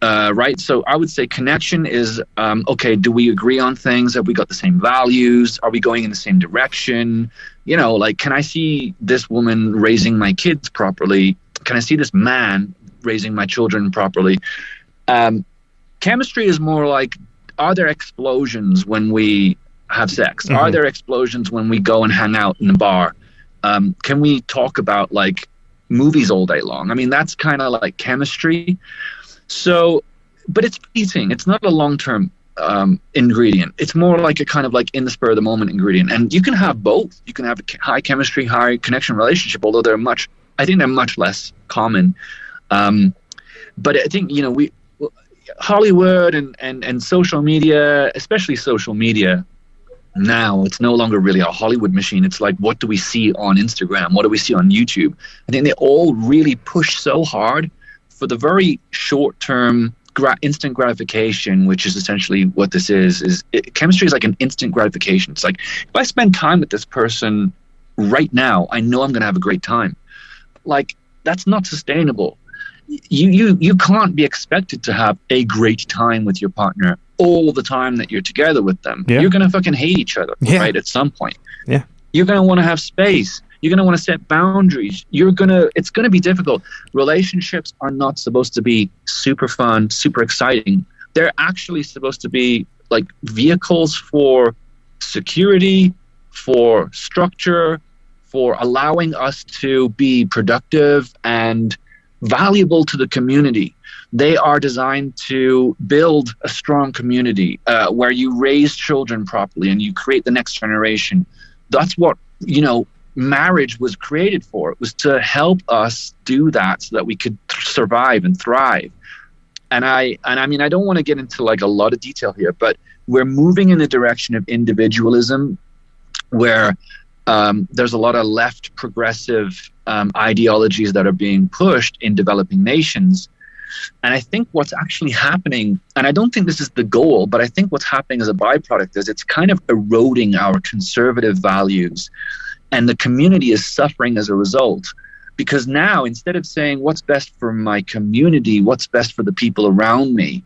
Right? So I would say connection is, okay, do we agree on things? Have we got the same values? Are we going in the same direction? You know, like, can I see this woman raising my kids properly? Can I see this man raising my children properly? Chemistry is more like, are there explosions when we have sex? Mm-hmm. Are there explosions when we go and hang out in a bar? Can we talk about, like, movies all day long? I mean, that's kind of like chemistry. So, but it's fleeting. It's not a long-term ingredient. It's more like a kind of like in the spur of the moment ingredient. And you can have both. You can have a high chemistry, high connection relationship, although I think they're much less common. But I think, you know, Hollywood and social media, especially social media now, it's no longer really a Hollywood machine. It's like, what do we see on Instagram? What do we see on YouTube? I think they all really push so hard for the very short-term instant gratification, which is essentially what this is chemistry is like an instant gratification. It's like, if I spend time with this person right now, I know I'm going to have a great time. Like, that's not sustainable. You can't be expected to have a great time with your partner all the time that you're together with them. Yeah. You're going to fucking hate each other, right, at some point. Yeah. You're going to want to have space. You're going to want to set boundaries. It's going to be difficult. Relationships are not supposed to be super fun, super exciting. They're actually supposed to be like vehicles for security, for structure, for allowing us to be productive and valuable to the community. They are designed to build a strong community where you raise children properly and you create the next generation. That's what, marriage was created for. It was to help us do that so that we could survive and thrive. And I mean, I don't want to get into like a lot of detail here, but we're moving in the direction of individualism, where there's a lot of left progressive ideologies that are being pushed in developing nations. And I think what's actually happening, and I don't think this is the goal, but I think what's happening as a byproduct is it's kind of eroding our conservative values. And the community is suffering as a result. Because now, instead of saying what's best for my community, what's best for the people around me,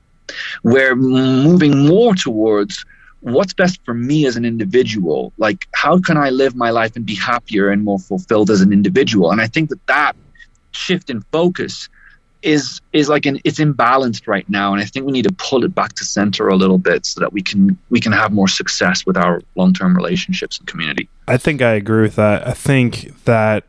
we're moving more towards what's best for me as an individual. Like, how can I live my life and be happier and more fulfilled as an individual? And I think that shift in focus is like it's imbalanced right now, and I think we need to pull it back to center a little bit so that we can have more success with our long-term relationships and community. I think I agree with that. I think that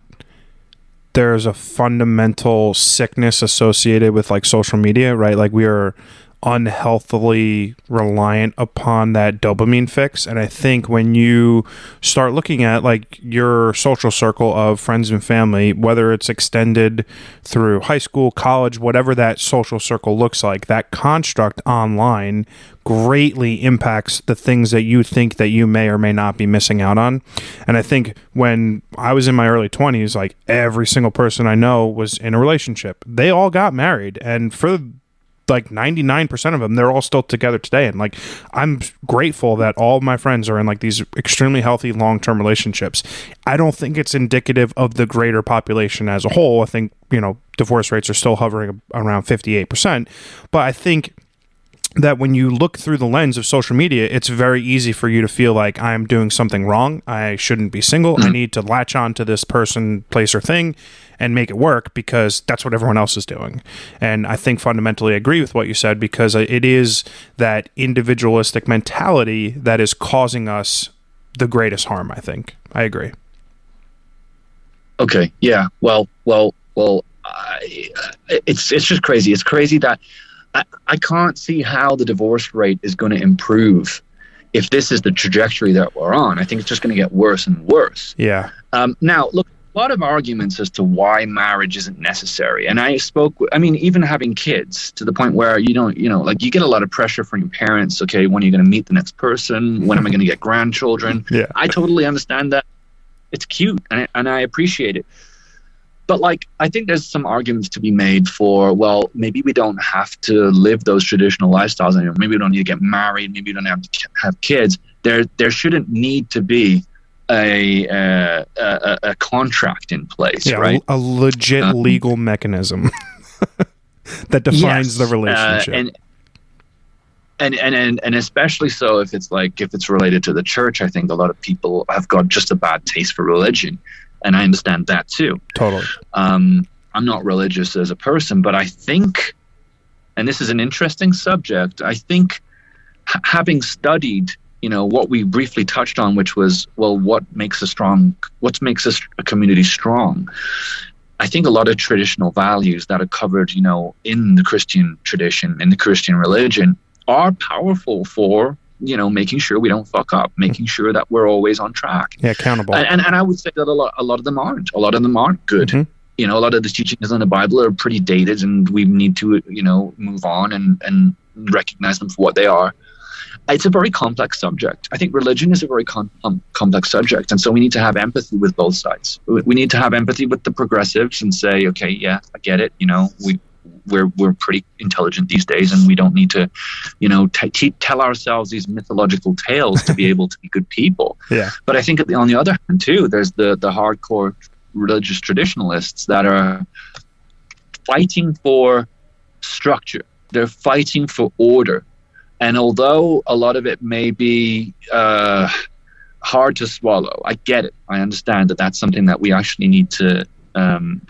there's a fundamental sickness associated with like social media, right? Like we are unhealthily reliant upon that dopamine fix. And I think when you start looking at like your social circle of friends and family, whether it's extended through high school, college, whatever that social circle looks like, that construct online greatly impacts the things that you think that you may or may not be missing out on. And I think when I was in my early 20s, like every single person I know was in a relationship. They all got married, and for like 99% of them, they're all still together today. And like, I'm grateful that all of my friends are in like these extremely healthy long-term relationships. I don't think it's indicative of the greater population as a whole. I think, divorce rates are still hovering around 58%. But I think that when you look through the lens of social media, it's very easy for you to feel like I'm doing something wrong. I shouldn't be single. I need to latch on to this person, place, or thing and make it work because that's what everyone else is doing. And I think fundamentally agree with what you said, because it is that individualistic mentality that is causing us the greatest harm, I think. I agree. Okay. Yeah. Well, it's just crazy. It's crazy that I can't see how the divorce rate is going to improve if this is the trajectory that we're on. I think it's just going to get worse and worse. Yeah. Now, look, a lot of arguments as to why marriage isn't necessary. And even having kids, to the point where you get a lot of pressure from your parents. Okay, when are you going to meet the next person? When am I going to get grandchildren? Yeah. I totally understand that. It's cute, and I appreciate it. But like, I think there's some arguments to be made for, well, maybe we don't have to live those traditional lifestyles anymore. Maybe we don't need to get married. Maybe we don't have to have kids. There shouldn't need to be a contract in place, right? A legit legal mechanism that defines the relationship. And especially so if it's related to the church. I think a lot of people have got just a bad taste for religion. And I understand that too. Totally. I'm not religious as a person, but I think, and this is an interesting subject, I think having studied, what we briefly touched on, which was, well, what makes a community strong? I think a lot of traditional values that are covered, in the Christian tradition, in the Christian religion, are powerful for making sure we don't fuck up, making sure that we're always on track. Yeah, accountable. And I would say that a lot of them aren't. A lot of them aren't good. Mm-hmm. A lot of the teachings in the Bible are pretty dated, and we need to, move on and recognize them for what they are. It's a very complex subject. I think religion is a very complex subject. And so we need to have empathy with both sides. We need to have empathy with the progressives and say, okay, yeah, I get it. We're pretty intelligent these days, and we don't need to, tell ourselves these mythological tales to be able to be good people. Yeah. But I think on the other hand, too, there's the hardcore religious traditionalists that are fighting for structure. They're fighting for order. And although a lot of it may be hard to swallow, I get it. I understand that that's something that we actually need to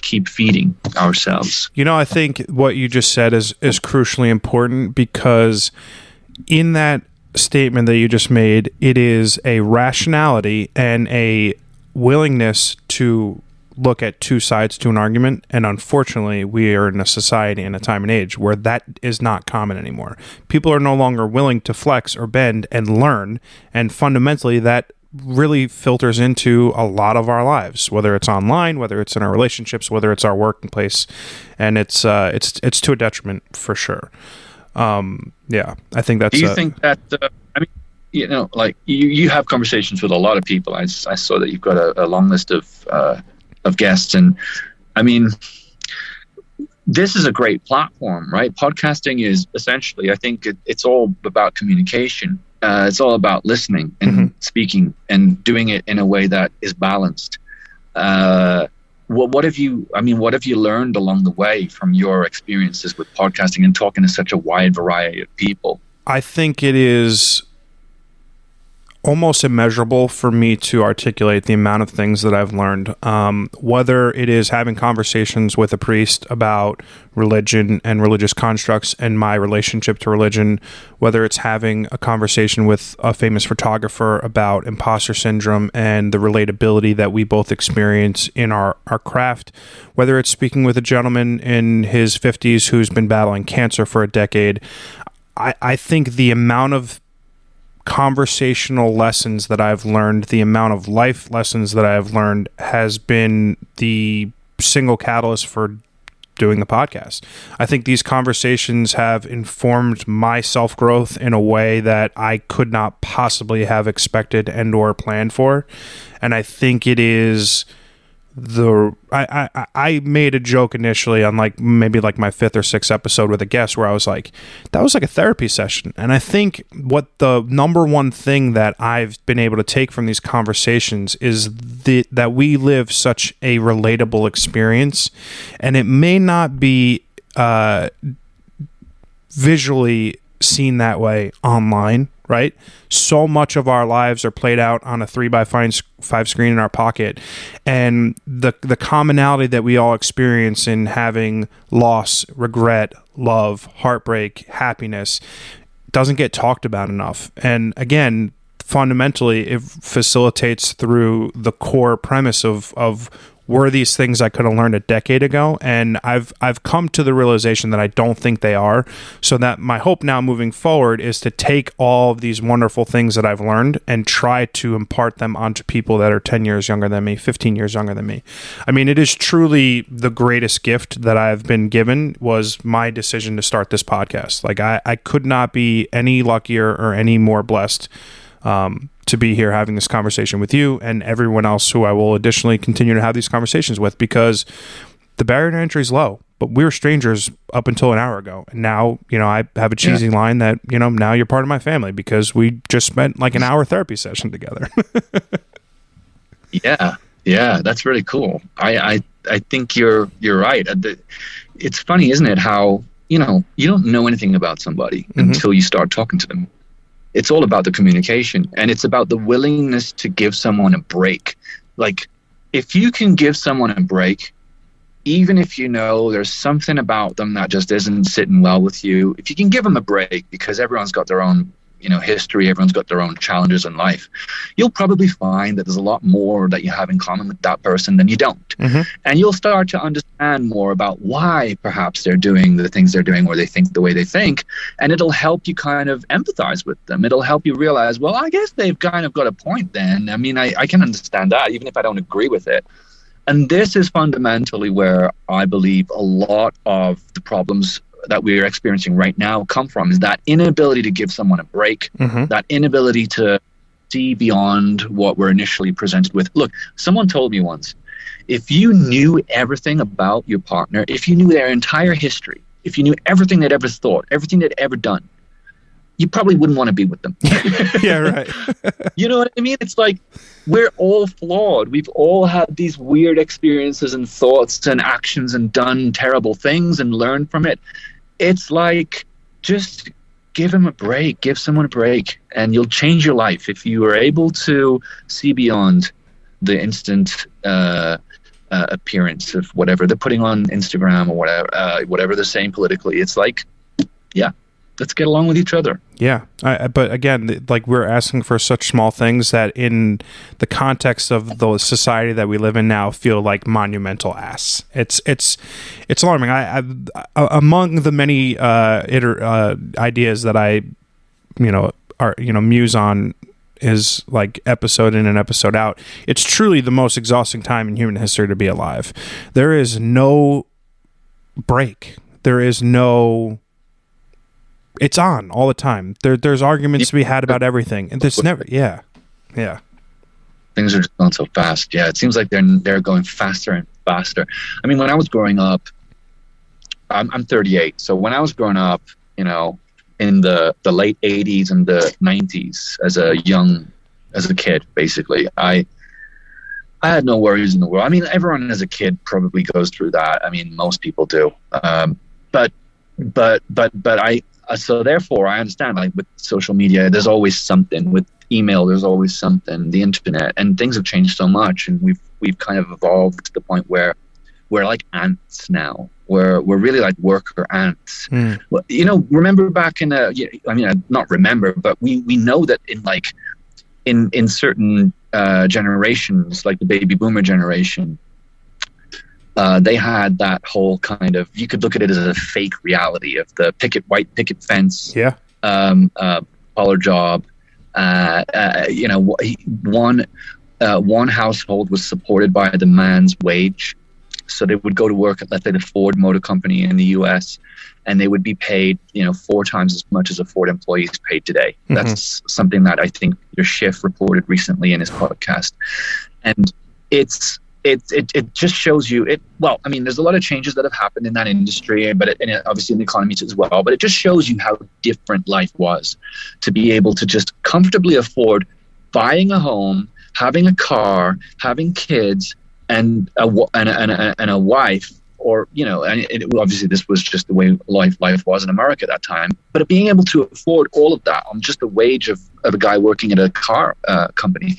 keep feeding ourselves. I think what you just said is crucially important, because in that statement that you just made, it is a rationality and a willingness to look at two sides to an argument. And unfortunately, we are in a society and a time and age where that is not common anymore. People are no longer willing to flex or bend and learn. And fundamentally, that really filters into a lot of our lives, whether it's online, whether it's in our relationships, whether it's our workplace. And it's to a detriment for sure. Yeah, I think that's... Do you think that... like you have conversations with a lot of people. I saw that you've got a long list of guests, and I mean, this is a great platform, right? Podcasting is essentially, I think it's all about communication. It's all about listening and speaking and doing it in a way that is balanced. What have you learned along the way from your experiences with podcasting and talking to such a wide variety of people? I think it is almost immeasurable for me to articulate the amount of things that I've learned, whether it is having conversations with a priest about religion and religious constructs and my relationship to religion, whether it's having a conversation with a famous photographer about imposter syndrome and the relatability that we both experience in our craft, whether it's speaking with a gentleman in his 50s who's been battling cancer for a decade. I think the amount of conversational lessons that I've learned, the amount of life lessons that I've learned has been the single catalyst for doing the podcast. I think these conversations have informed my self-growth in a way that I could not possibly have expected and or planned for. And I think it is I made a joke initially on maybe my fifth or sixth episode with a guest where I was like, that was like a therapy session. And I think what the number one thing that I've been able to take from these conversations is that we live such a relatable experience, and it may not be visually seen that way online, right? So much of our lives are played out on a 3x5 screen in our pocket. And the commonality that we all experience in having loss, regret, love, heartbreak, happiness doesn't get talked about enough. And again, fundamentally, it facilitates through the core premise of were these things I could have learned a decade ago? And I've come to the realization that I don't think they are. So that my hope now moving forward is to take all of these wonderful things that I've learned and try to impart them onto people that are 10 years younger than me, 15 years younger than me. I mean, it is truly the greatest gift that I've been given was my decision to start this podcast. I could not be any luckier or any more blessed to be here having this conversation with you and everyone else who I will additionally continue to have these conversations with, because the barrier to entry is low, but we were strangers up until an hour ago. And now, I have a cheesy line that, now you're part of my family because we just spent an hour therapy session together. Yeah, that's really cool. I think you're right. It's funny, isn't it? How, you don't know anything about somebody until you start talking to them. It's all about the communication, and it's about the willingness to give someone a break. If you can give someone a break, even if there's something about them that just isn't sitting well with you, if you can give them a break, because everyone's got their own history, everyone's got their own challenges in life, you'll probably find that there's a lot more that you have in common with that person than you don't. And you'll start to understand more about why perhaps they're doing the things they're doing or they think the way they think. And it'll help you kind of empathize with them. It'll help you realize, well, I guess they've kind of got a point then. I mean, I can understand that, even if I don't agree with it. And this is fundamentally where I believe a lot of the problems that we're experiencing right now come from, is that inability to give someone a break, that inability to see beyond what we're initially presented with. Look, someone told me once, if you knew everything about your partner, if you knew their entire history, if you knew everything they'd ever thought, everything they'd ever done, you probably wouldn't want to be with them. Yeah, right. You know what I mean? It's like, we're all flawed. We've all had these weird experiences and thoughts and actions and done terrible things and learned from it. It's like, just give him a break, give someone a break, and you'll change your life if you are able to see beyond the instant appearance of whatever they're putting on Instagram or whatever they're saying politically. It's like, yeah, let's get along with each other. Yeah. But again, like, we're asking for such small things that in the context of the society that we live in now feel like monumental asks. It's alarming. I among the many ideas that I, muse on is like episode in and episode out. It's truly the most exhausting time in human history to be alive. There is no break. There is no... It's on all the time. There's arguments to be had about everything, and there's never. Yeah. Things are just going so fast. Yeah, it seems like they're going faster and faster. I mean, when I was growing up, I'm 38. So when I was growing up, in the late 80s and the 90s, as a kid, basically, I had no worries in the world. I mean, everyone as a kid probably goes through that. I mean, most people do. But so therefore, I understand, like, with social media, there's always something. With email, there's always something. The internet, and things have changed so much, and we've kind of evolved to the point where we're like ants now. We're really like worker ants. Well, remember back in not remember, but we know that in certain generations, like the baby boomer generation, they had that whole kind of, you could look at it as a fake reality of the white picket fence, collar job. One household was supported by the man's wage. So they would go to work at, let's say, the Ford Motor Company in the US, and they would be paid, 4 times as much as a Ford employee is paid today. Mm-hmm. That's something that I think Peter Schiff reported recently in his podcast. And it just shows you it. Well, I mean, there's a lot of changes that have happened in that industry, and obviously in the economy as well. But it just shows you how different life was to be able to just comfortably afford buying a home, having a car, having kids, and a wife, or obviously this was just the way life was in America at that time. But being able to afford all of that on just the wage of a guy working at a car company.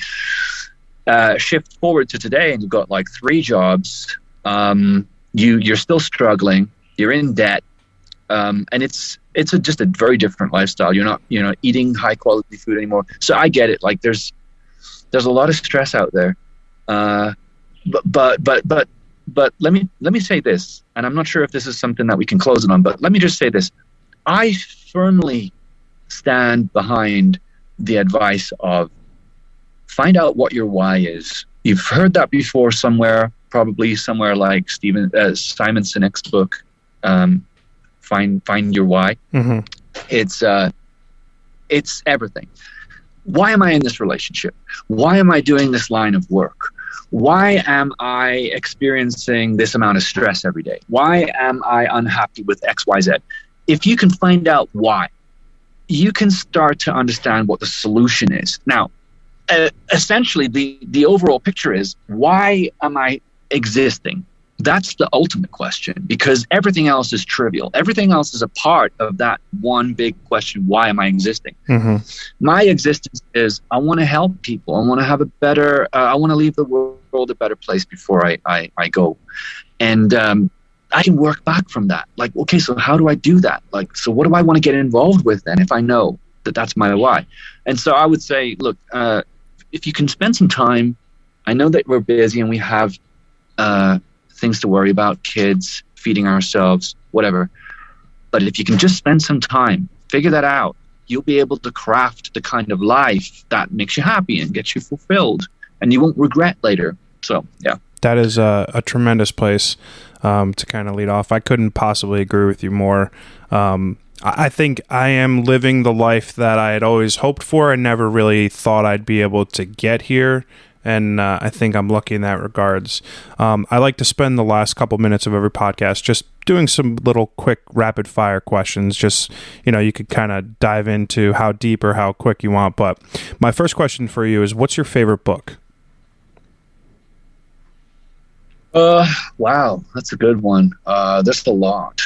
Shift forward to today, and you've got like 3 jobs. You're still struggling. You're in debt, and it's just a very different lifestyle. You're not eating high quality food anymore. So I get it. Like there's a lot of stress out there. But let me say this, and I'm not sure if this is something that we can close it on. But let me just say this: I firmly stand behind the advice of, find out what your why is. You've heard that before somewhere, probably somewhere like Simon Sinek's book, Find Your Why. Mm-hmm. It's everything. Why am I in this relationship? Why am I doing this line of work? Why am I experiencing this amount of stress every day? Why am I unhappy with X, Y, Z? If you can find out why, you can start to understand what the solution is. Now, essentially, the overall picture is, why am I existing? That's the ultimate question, because everything else is trivial. Everything else is a part of that one big question: why am I existing? Mm-hmm. My existence is, I want to help people. I want to have a better. I want to leave the world a better place before I go, and I can work back from that. Like, okay, so how do I do that? Like, so what do I want to get involved with then, if I know that that's my why? And so I would say, look, if you can spend some time, I know that we're busy and we have things to worry about, kids, feeding ourselves, whatever. But if you can just spend some time, figure that out, you'll be able to craft the kind of life that makes you happy and gets you fulfilled, and you won't regret later. So, yeah. That is a tremendous place to kind of lead off. I couldn't possibly agree with you more. I think I am living the life that I had always hoped for and never really thought I'd be able to get here. And I think I'm lucky in that regards. I like to spend the last couple minutes of every podcast just doing some little quick rapid fire questions. Just, you could kind of dive into how deep or how quick you want. But my first question for you is, what's your favorite book? Wow, that's a good one. There's a lot.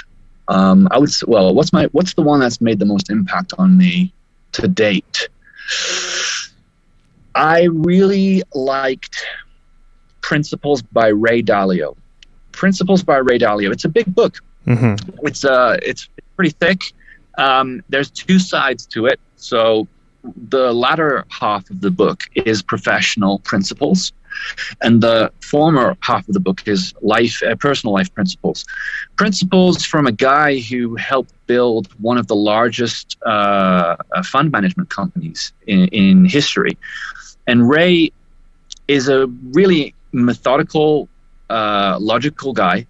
I would say, well, what's the one that's made the most impact on me to date? I really liked Principles by Ray Dalio. Principles by Ray Dalio. It's a big book. Mm-hmm. It's pretty thick. There's two sides to it. So the latter half of the book is professional principles, and the former half of the book is personal life principles. Principles from a guy who helped build one of the largest fund management companies in history. And Ray is a really methodical, logical guy.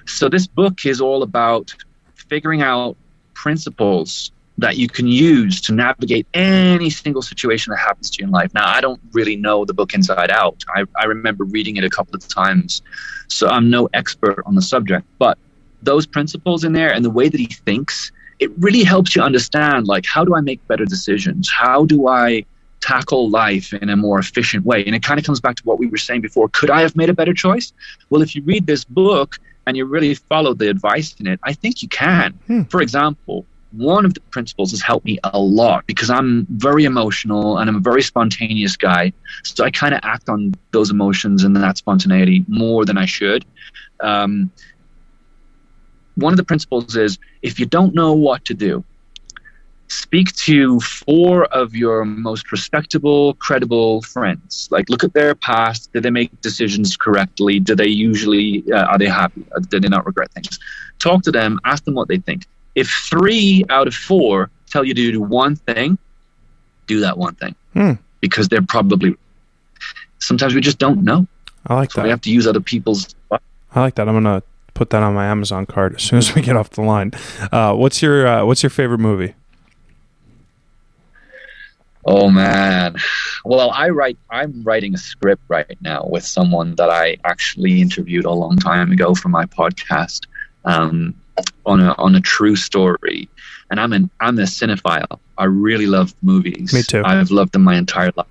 So this book is all about figuring out principles that you can use to navigate any single situation that happens to you in life. Now, I don't really know the book inside out. I remember reading it a couple of times, so I'm no expert on the subject. But those principles in there and the way that he thinks, it really helps you understand, like, how do I make better decisions? How do I tackle life in a more efficient way? And it kind of comes back to what we were saying before. Could I have made a better choice? Well, if you read this book and you really follow the advice in it, I think you can. For example, one of the principles has helped me a lot because I'm very emotional and I'm a very spontaneous guy. So I kind of act on those emotions and that spontaneity more than I should. One of the principles is, if you don't know what to do, speak to 4 of your most respectable, credible friends. Like, look at their past. Did they make decisions correctly? Do they usually, are they happy? Did they not regret things? Talk to them, ask them what they think. If 3 out of 4 tell you to do one thing, do that one thing. Because they're probably, sometimes we just don't know. I like that. We have to use other people's. I like that. I'm going to put that on my Amazon card as soon as we get off the line. What's your favorite movie? Oh man. Well, I'm writing a script right now with someone that I actually interviewed a long time ago for my podcast. On a true story, and I'm a cinephile. I really love movies. Me too. I've loved them my entire life.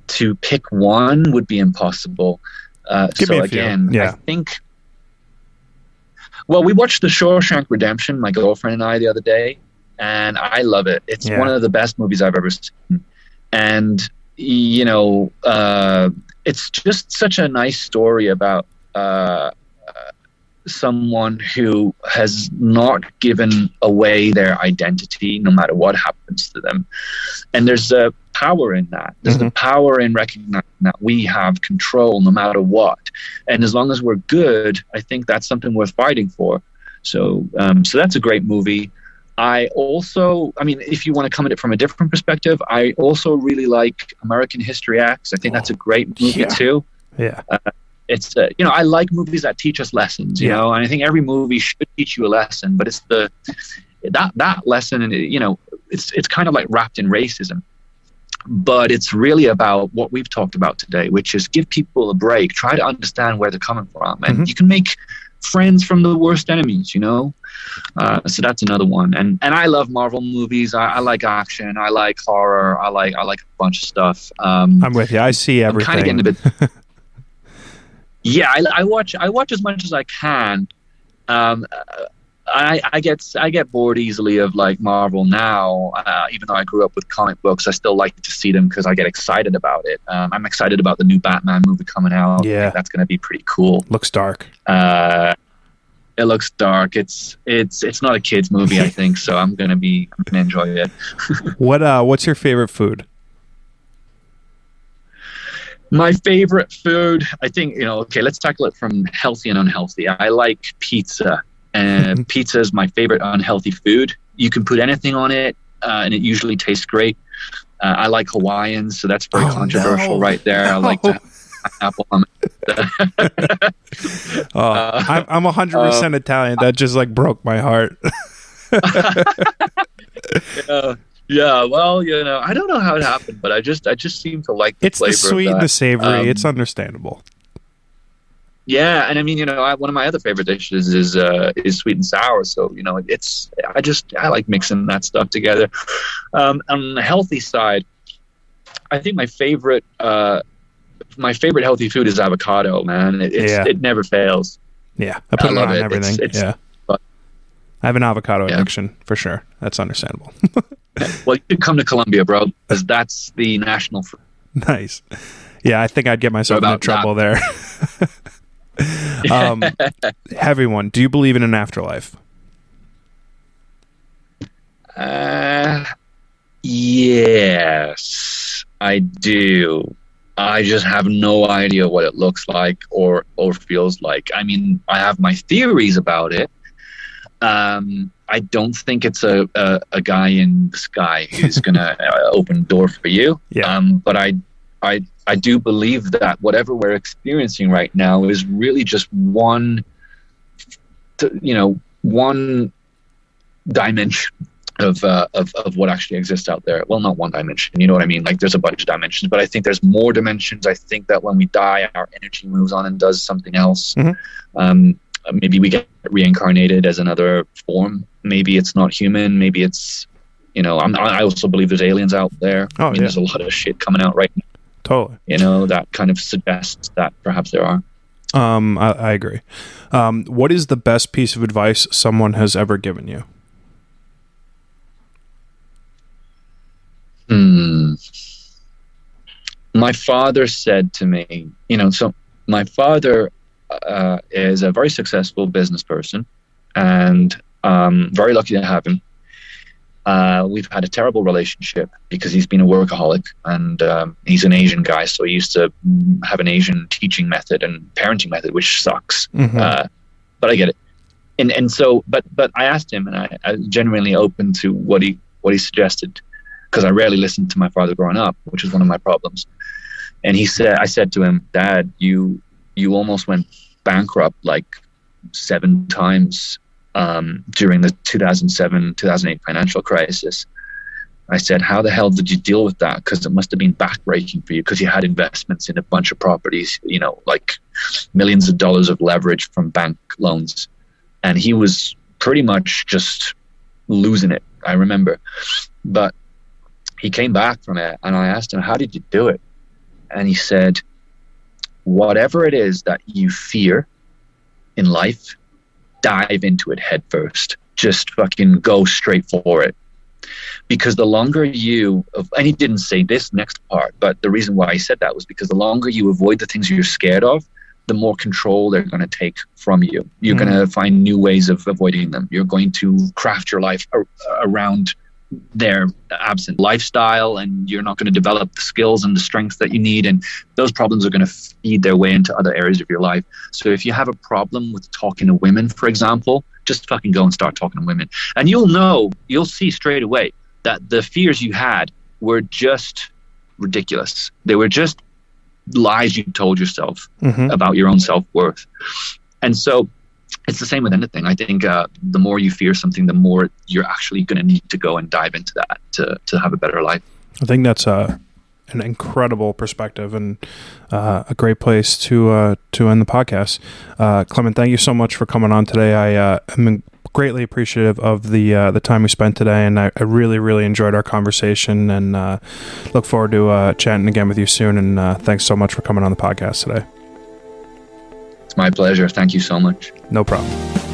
To pick one would be impossible. Give me a few. I think. Well, we watched The Shawshank Redemption, my girlfriend and I, the other day, and I love it. It's one of the best movies I've ever seen, and it's just such a nice story about someone who has not given away their identity no matter what happens to them. And there's a power in that. There's the power in recognizing that we have control no matter what. And as long as we're good, I think that's something worth fighting for. So that's a great movie. If you want to come at it from a different perspective, I also really like American History X. I think that's a great movie too. Yeah. It's I like movies that teach us lessons, you know, and I think every movie should teach you a lesson, but it's that lesson, and it's kind of like wrapped in racism, but it's really about what we've talked about today, which is give people a break, try to understand where they're coming from, and you can make friends from the worst enemies, so that's another one. And I love Marvel movies. I like action, I like horror, I like a bunch of stuff. I'm with you. I see everything. I'm kind of getting a bit Yeah, I watch as much as I can. I get bored easily of like Marvel now. Even though I grew up with comic books, I still like to see them because I get excited about it. I'm excited about the new Batman movie coming out. Yeah, that's going to be pretty cool. Looks dark. It looks dark. It's not a kids movie, I think. So I'm gonna enjoy it. What's your favorite food? My favorite food, I think, let's tackle it from healthy and unhealthy. I like pizza, and pizza is my favorite unhealthy food. You can put anything on it, and it usually tastes great. I like Hawaiians, so that's very controversial right there. I like to have pineapple on it. I'm 100% Italian. That just like broke my heart. Yeah, well, I don't know how it happened, but I just seem to like the flavor. It's the sweet and the savory. It's understandable. Yeah, and I mean, one of my other favorite dishes is sweet and sour. So I like mixing that stuff together. On the healthy side, I think my favorite healthy food is avocado. Man, it never fails. Yeah, I put it on everything. I have an avocado addiction for sure. That's understandable. Well, you should come to Colombia, bro, because that's the national fruit. Nice. Yeah, I think I'd get myself into trouble there. Heavy one. Do you believe in an afterlife? Yes, I do. I just have no idea what it looks like or feels like. I mean, I have my theories about it. I don't think it's a guy in the sky who's going to open the door for you. Yeah. But I do believe that whatever we're experiencing right now is really just one dimension of what actually exists out there. Well, not one dimension, you know what I mean? Like, there's a bunch of dimensions, but I think there's more dimensions. I think that when we die, our energy moves on and does something else. Maybe we get reincarnated as another form. Maybe it's not human. Maybe it's, I also believe there's aliens out there. There's a lot of shit coming out right now. Totally. That kind of suggests that perhaps there are. I agree. What is the best piece of advice someone has ever given you? My father said to me, so my father is a very successful business person, and very lucky to have him. We've had a terrible relationship because he's been a workaholic, and he's an Asian guy, so he used to have an Asian teaching method and parenting method, which sucks. But I get it. And so, but I asked him, and I was genuinely open to what he suggested, because I rarely listened to my father growing up, which is one of my problems. And I said to him, Dad, you almost went bankrupt like 7 times during the 2007-2008 financial crisis. I said, how the hell did you deal with that? Because it must have been backbreaking for you, because you had investments in a bunch of properties, like millions of dollars of leverage from bank loans. And he was pretty much just losing it, I remember. But he came back from it, and I asked him, how did you do it? And he said, whatever it is that you fear in life, dive into it head first. Just fucking go straight for it. Because the longer and he didn't say this next part, but the reason why he said that was because the longer you avoid the things you're scared of, the more control they're going to take from you. You're going to find new ways of avoiding them. You're going to craft your life around their absent lifestyle, and you're not going to develop the skills and the strength that you need, and those problems are going to feed their way into other areas of your life. So if you have a problem with talking to women, for example, just fucking go and start talking to women, and you'll see straight away that the fears you had were just ridiculous. They were just lies you told yourself about your own self-worth. And so it's the same with anything. I think the more you fear something, the more you're actually going to need to go and dive into that to have a better life. I think that's an incredible perspective and a great place to end the podcast. Clément, thank you so much for coming on today. I am greatly appreciative of the time we spent today, and I really, really enjoyed our conversation, and look forward to chatting again with you soon. And thanks so much for coming on the podcast today. It's my pleasure. Thank you so much. No problem.